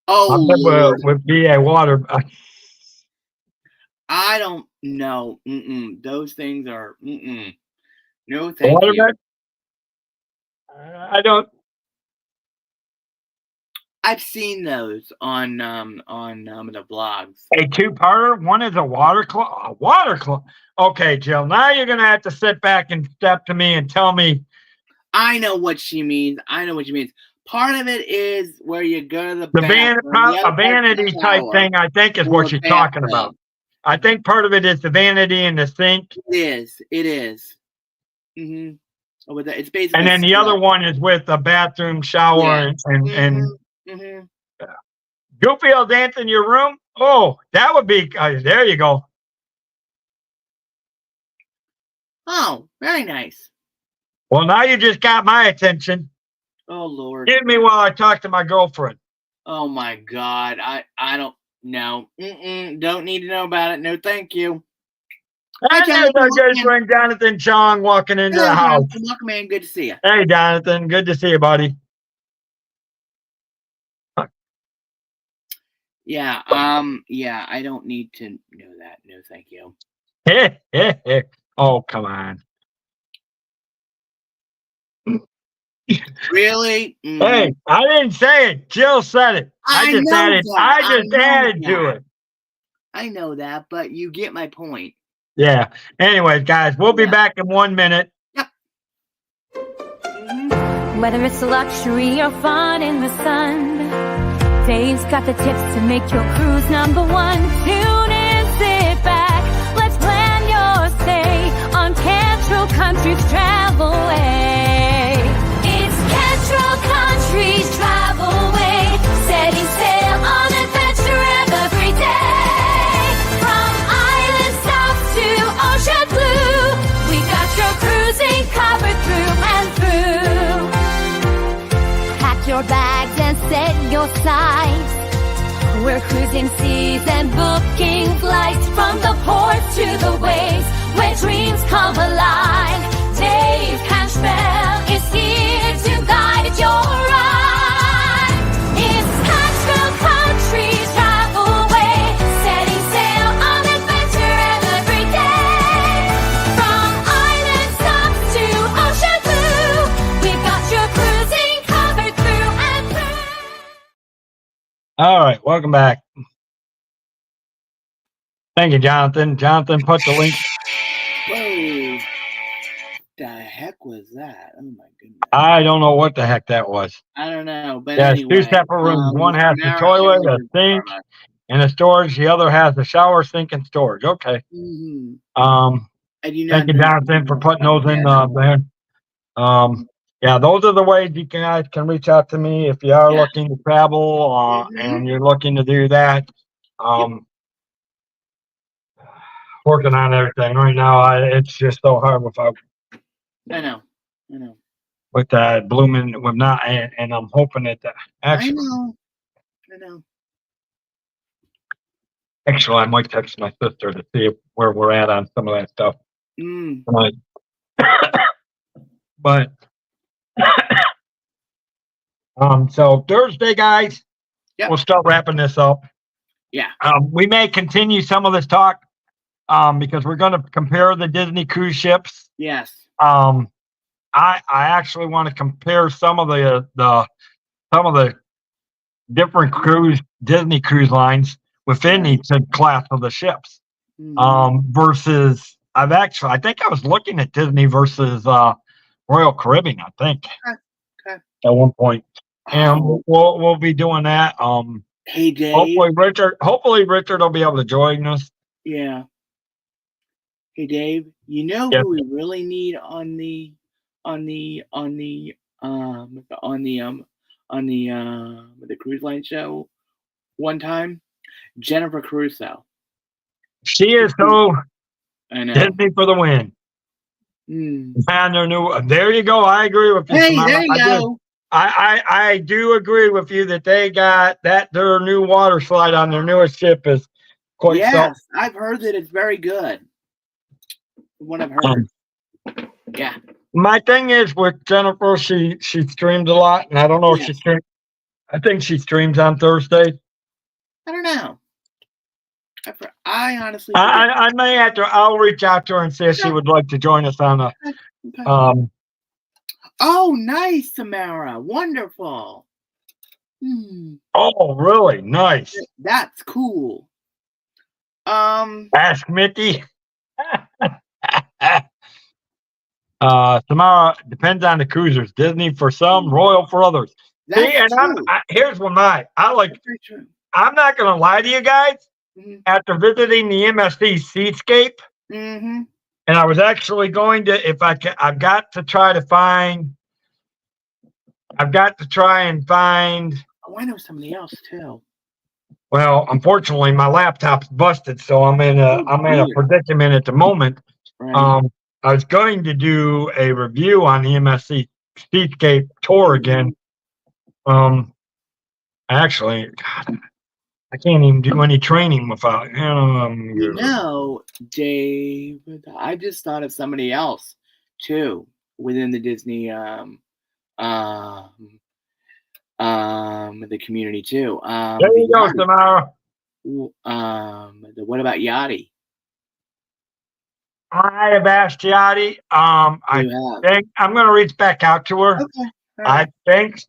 Oh, with BA water. I don't know. Those things are. No, thank you. I don't. I've seen those on the blogs. A 2-parter. One is a water closet. Okay, Jill. Now you're gonna have to sit back and step to me and tell me. I know what she means. Part of it is where you go to the bathroom. A vanity type thing, I think, is what she's talking about. I think part of it is the vanity and the sink. It is. Mm-hmm. Oh, but it's basically. And then the other one is with a bathroom, shower, and Goofy will dance in your room. Oh, that would be. There you go. Oh, very nice. Well, now you just got my attention. Oh Lord. Give me while I talk to my girlfriend. Oh my God. I don't know. Don't need to know about it. No, thank you. Hi, there's our good friend Jonathan Chong walking into the house. Welcome in. Good to see you. Hey, Jonathan. Good to see you, buddy. Yeah. Yeah. I don't need to know that. No, thank you. Oh, come on. Really? Hey, I didn't say it. Jill said it. I just know added. that. I I just know added to that. it. I know that, but you get my point. Yeah. Anyways, guys, we'll be Yeah. back in 1 minute. Yep. Whether it's luxury or fun in the sun, Dave's got the tips to make your cruise number one. Tune in, sit back, let's plan your stay on Cantrell Country's Travel Way. It's Cantrell Country's Travel Way, setting sail on adventure every day. From island south to ocean blue, we got your cruising covered through and through. Pack your bags and set your sights. We're cruising seas and booking flights from the ports to the waves where dreams come alive. Dave Cantrell is here to guide your ride. It's Cantrell Country's Travel Way, setting sail on adventure every day. From island stops to ocean blue, we've got your cruising covered through and through. All right, welcome back. Thank you, Jonathan. Jonathan put the link. Whoa. The heck was that? Oh my goodness. I don't know what the heck that was. I don't know, but Yeah, anyway. it's 2 separate rooms. One has the Mara toilet, a Island sink, Pharma. and a storage. The other has the shower, sink, and storage. Okay. Mhm. Thank you, Jonathan, for putting those in there. Yeah, those are the ways you guys can reach out to me if you are looking to travel and you're looking to do that. Working on everything right now. It's just so hard without. I know. With that blooming, with not, and I'm hoping that actually. I know. Actually, I might text my sister to see where we're at on some of that stuff. Tonight. But so Thursday, guys, we'll start wrapping this up. Yeah. We may continue some of this talk because we're going to compare the Disney cruise ships. Yes. I actually want to compare some of the different Disney cruise lines within each class of the ships. Versus I think I was looking at Disney versus Royal Caribbean, I think. Okay. At one point. And we'll be doing that. Hey Dave. Hopefully Richard will be able to join us. Yeah. Hey Dave, you know who we really need on the cruise line show one time? Jennifer Crusoe. She is so I know. Disney for the win. And their new. There you go. I agree with you. Hey, there you go. I do agree with you that they got their new water slide on their newest ship is quite. Yes, I've heard that it's very good. From what I've heard. Yeah. My thing is with Jennifer, she streams a lot, and I don't know if she streams. I think she streams on Thursday. I don't know. I honestly. I may have to. I'll reach out to her and see if she would like to join us on a. Okay. Oh, nice, Samara. Wonderful. Oh, really? Nice. That's cool. Ask Mickey. Samara, depends on the cruisers. Disney for some, Royal for others. See, and here's what I like. I'm not going to lie to you guys. After visiting the MSC Seascape, and I was actually going to, I've got to try and find. Oh, I know somebody else too. Well, unfortunately, my laptop's busted, so I'm in a predicament at the moment. Right. I was going to do a review on the MSC Seascape tour again. Actually, God, I can't even do any training without. Dave, I just thought of somebody else too within the Disney the community too. There you go, Samara. What about Yachty? I have asked Yachty. I think I'm going to reach back out to her. I think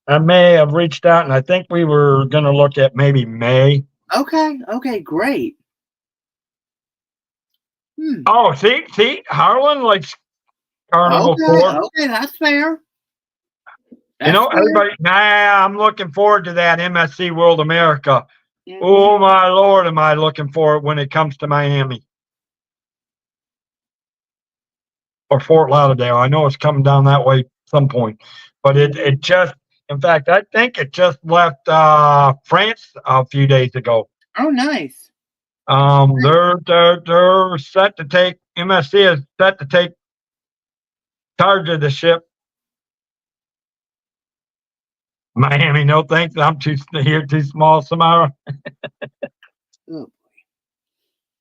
I may have reached out, and I think we were going to look at maybe May. Okay, great. Oh, see, Harlan likes Carnival Tour. Okay, that's fair. Everybody. Nah, I'm looking forward to that MSC World America. Mhm. Oh my Lord, am I looking for it when it comes to Miami or Fort Lauderdale? I know it's coming down that way at some point, but it just, in fact, I think it just left France a few days ago. Oh, nice. They're set to take MSC is set to take charge of the ship. Miami, no thanks. I'm too small, Samara. Oh.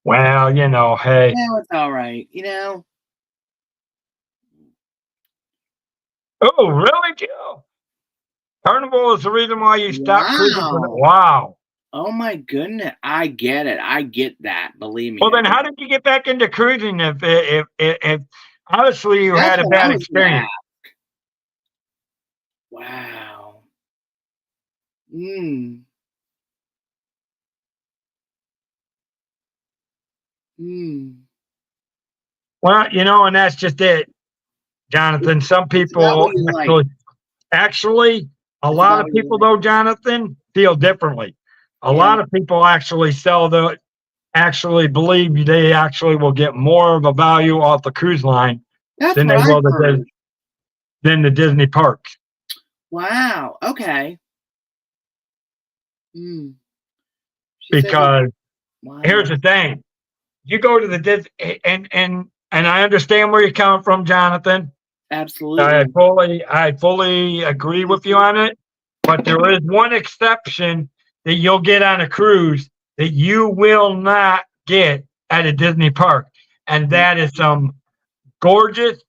Well, hey. Well, it's all right, Oh, really, Joe? Carnival is the reason why you stopped cruising. Wow. Wow. Oh my goodness, I get it. I get that. Believe me. Well, then how did you get back into cruising if obviously you had a bad experience? Wow. Well, and that's just it, Jonathan. Some people actually, a lot of people though, Jonathan, feel differently. A lot of people actually actually believe they actually will get more of a value off the cruise line than they will than the Disney parks. Wow. Okay. Because here's the thing. You go to the Disney and I understand where you're coming from, Jonathan. Absolutely. I fully agree with you on it. But there is one exception that you'll get on a cruise that you will not get at a Disney park. And that is some gorgeous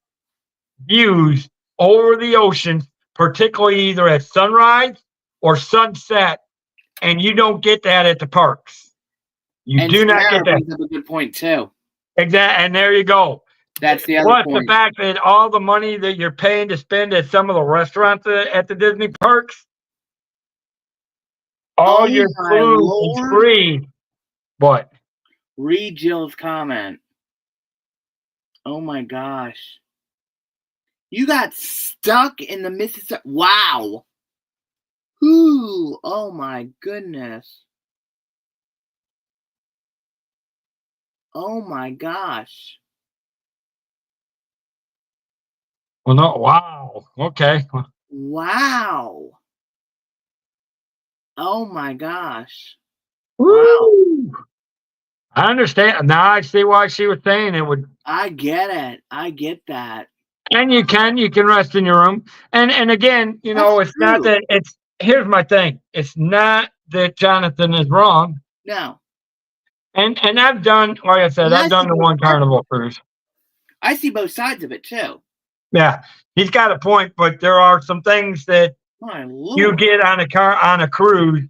views over the ocean, particularly either at sunrise or sunset. And you don't get that at the parks. You do not get that. That's a good point too. Exactly. And there you go. That's the other point. Plus the fact that all the money that you're paying to spend at some of the restaurants at the Disney parks, all your food is free. What? Read Jill's comment. Oh my gosh. You got stuck in the Mississippi. Wow. Ooh. Oh my goodness. Oh my gosh. Well, no. Wow. Okay. Wow. Oh my gosh. Woo. Wow. I understand. Now I see why she was saying it would. I get it. I get that. And you can rest in your room. And again, it's not that here's my thing. It's not that Jonathan is wrong. No. And I've done, like I said, I've done the one Carnival cruise. I see both sides of it too. Yeah, he's got a point, but there are some things that you get on a cruise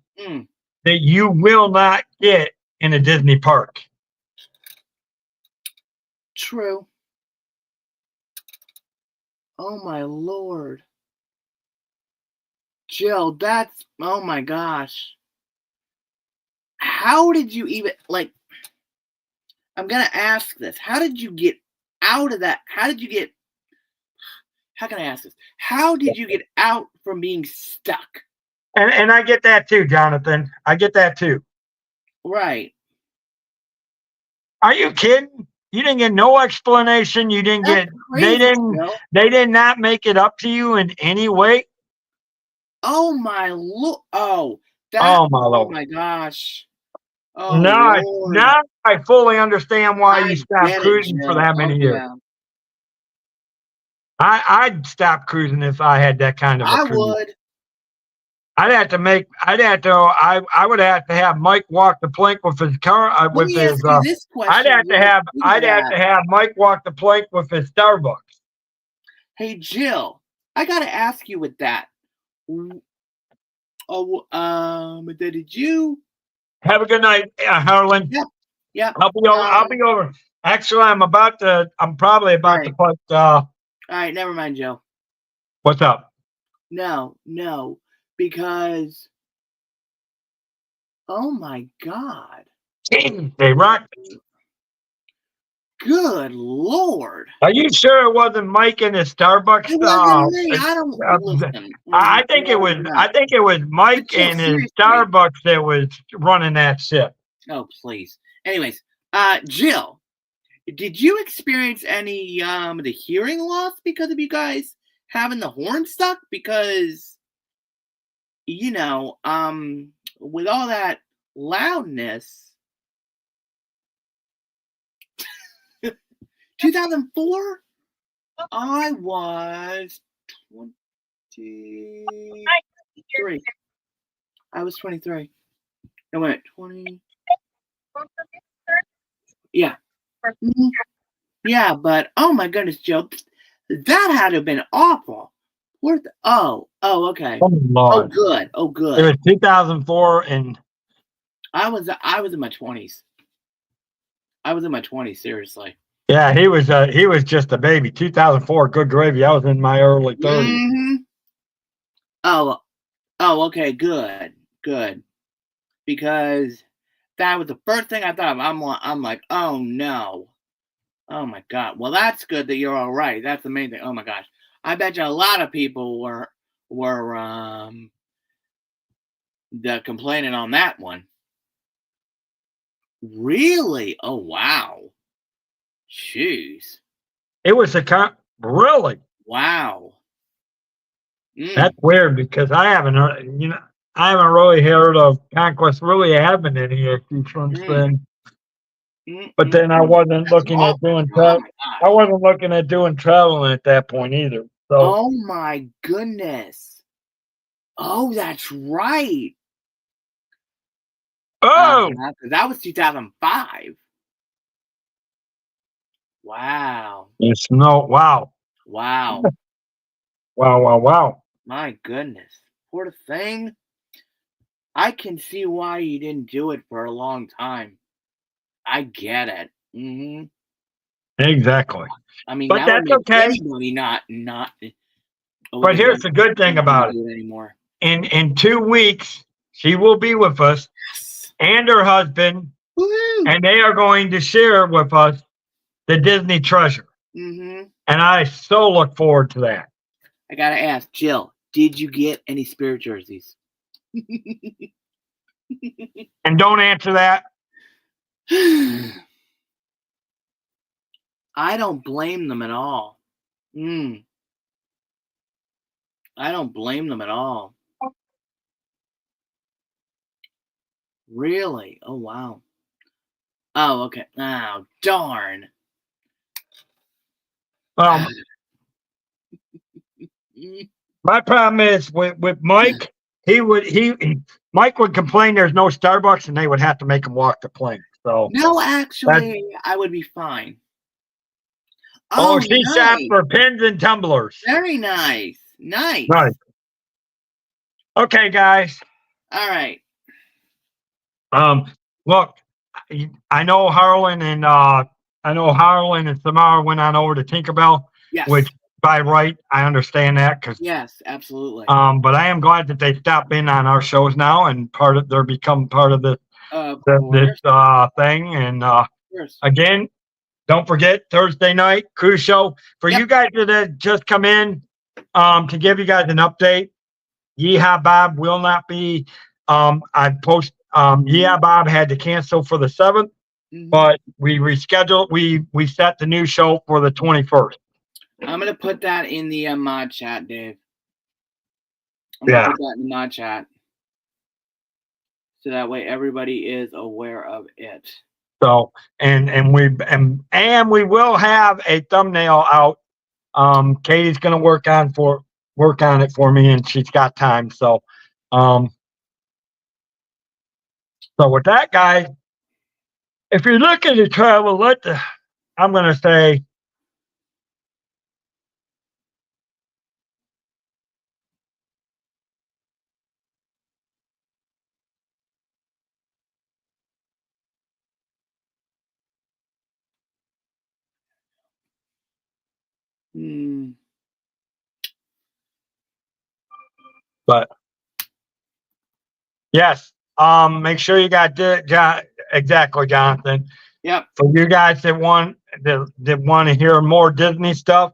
that you will not get in a Disney park. True. Oh my Lord. Jill, oh my gosh. How did you even, I'm going to ask this. How did you get out of that? How can I ask this? How did you get out from being stuck? And I get that too, Jonathan. I get that too. Right. Are you kidding? You didn't get no explanation. You didn't get. They did not make it up to you in any way. Oh my Lord! Oh my Lord! Oh my gosh! Oh, now I fully understand why you stopped cruising for that many years. Yeah. I'd stop cruising if I had that kind of a cruise. Would. I would have to have Mike walk the plank with his car. Let me ask you this question. I'd have to have Mike walk the plank with his Starbucks. Hey Jill, I gotta ask you with that. Did you have a good night, Harlan? Yeah. I'll be over. Actually, I'm probably about to put. All right, never mind, Joe. What's up? No, because oh my God, Hey, Rock. good Lord. Are you sure it wasn't Mike in his Starbucks? It wasn't me. I don't listen. I think it was. No. I think it was Mike Jill, in his seriously. Starbucks that was running that ship. Oh, please. Anyways, Jill, did you experience any the hearing loss because of you guys having the horn stuck? Because with all that loudness, 2004, I was 23. I was 23. No, wait, 20. Yeah. Mhm. Yeah, but oh my goodness, Joe, that had to have been awful. Okay. Oh Oh, Lord! good. Oh, It good. was 2004, and I was in my 20s. I was in my 20s, seriously. yeah, he was just a baby. 2004, good gravy. I was in my early 30s. Mm-hmm. Oh, okay, good. Because that was the first thing I thought of. I'm like, oh no. Oh my God. Well, that's good that you're all right. That's the main thing. Oh my gosh. I bet you a lot of people were complaining on that one. Really? Oh wow. Jeez. It was really. Wow. That's weird because I haven't heard. I haven't really heard of Conquest really having any issues since then. But then I wasn't looking at doing Oh my I gosh. wasn't looking at doing traveling at that point either. So Oh my goodness. Oh, that's right. oh, That was 2005. Wow. it's no wow, Wow. wow. My goodness. Poor thing. I can see why you didn't do it for a long time. I get it. Mm-hmm. Exactly. I mean, But that would that's make okay. anybody not. But here's the good thing about it. Anymore. In 2 weeks, she will be with us Yes. and her husband, Woo-hoo. and they are going to share with us the Disney treasure. Mm-hmm. And I so look forward to that. I gotta ask, Jill, did you get any Spirit jerseys? And don't answer that. I don't blame them at all. I don't blame them at all. Really? Oh, wow. Oh, okay. Oh, darn. My problem is with Mike, Mike would complain there's no Starbucks and they would have to make him walk the plank. So No, actually, I would be fine. oh, she nice. shopped for pins and tumblers. Very nice. Nice. Okay, guys. All right. Look, I know Harlan and Samara went on over to Tinkerbell, Yes. which by right I understand that because yes, absolutely. but I am glad that they stop in on our shows now and they're become part of this thing. And again, don't forget Thursday night cruise show for you guys that just come in to give you guys an update. Yeehaw Bob will not be. Yeehaw Bob had to cancel for the 7th, but we rescheduled. We set the new show for the 21st. I'm gonna put that in the mod chat, Dave. I'm gonna put that in the mod chat, so that way everybody is aware of it. So and we will have a thumbnail out. Katie's gonna work on it for me, and she's got time. So with that, guys, if you're looking to travel, I'm gonna say. But yes, make sure you got exactly, Jonathan. Yep. For you guys that want to hear more Disney stuff,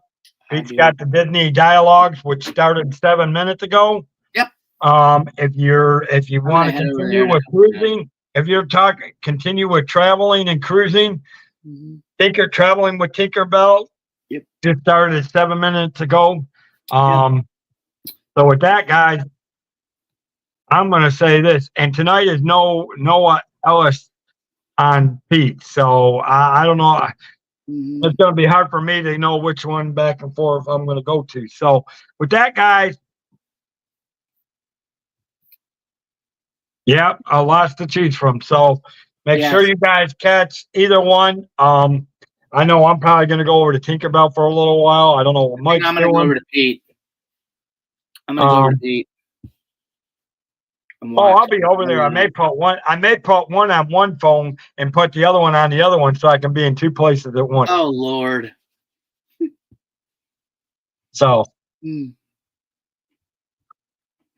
Pete's got the Disney dialogues, which started 7 minutes ago. Yep. If you want to continue with cruising, if you're continue with traveling and cruising, traveling with Tinkerbell. Yep. Just started 7 minutes ago. So with that, guys, I'm going to say this, and tonight is Noah Ellis on Pete. So I don't know. It's going to be hard for me to know which one back and forth I'm going to go to. So with that, guys, yeah, a lot to choose from. So make sure you guys catch either one. I know I'm probably going to go over to Tinkerbell for a little while. I don't know what Mike's doing. I'm going to go over to Pete. I'm going to go over to Pete. I'll be over there. I may put one on one phone and put the other one on the other one, so I can be in two places at once. Oh Lord. So,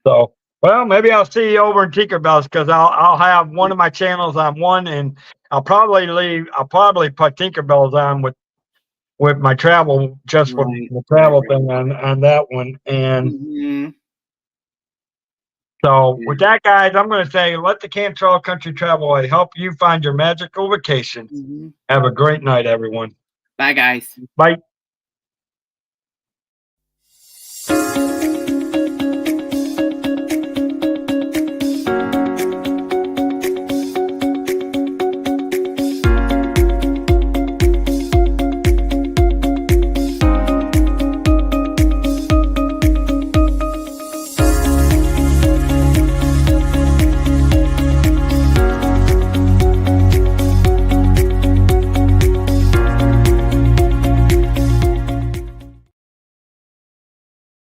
well, maybe I'll see you over in Tinkerbell's because I'll have one of my channels on one, and I'll probably put Tinkerbell's on with my travel, just with the travel thing on that one. And so with that, guys, I'm going to say, let the Cantrell Country Travelway help you find your magical vacation. Have a great night, everyone. Bye, guys. Bye.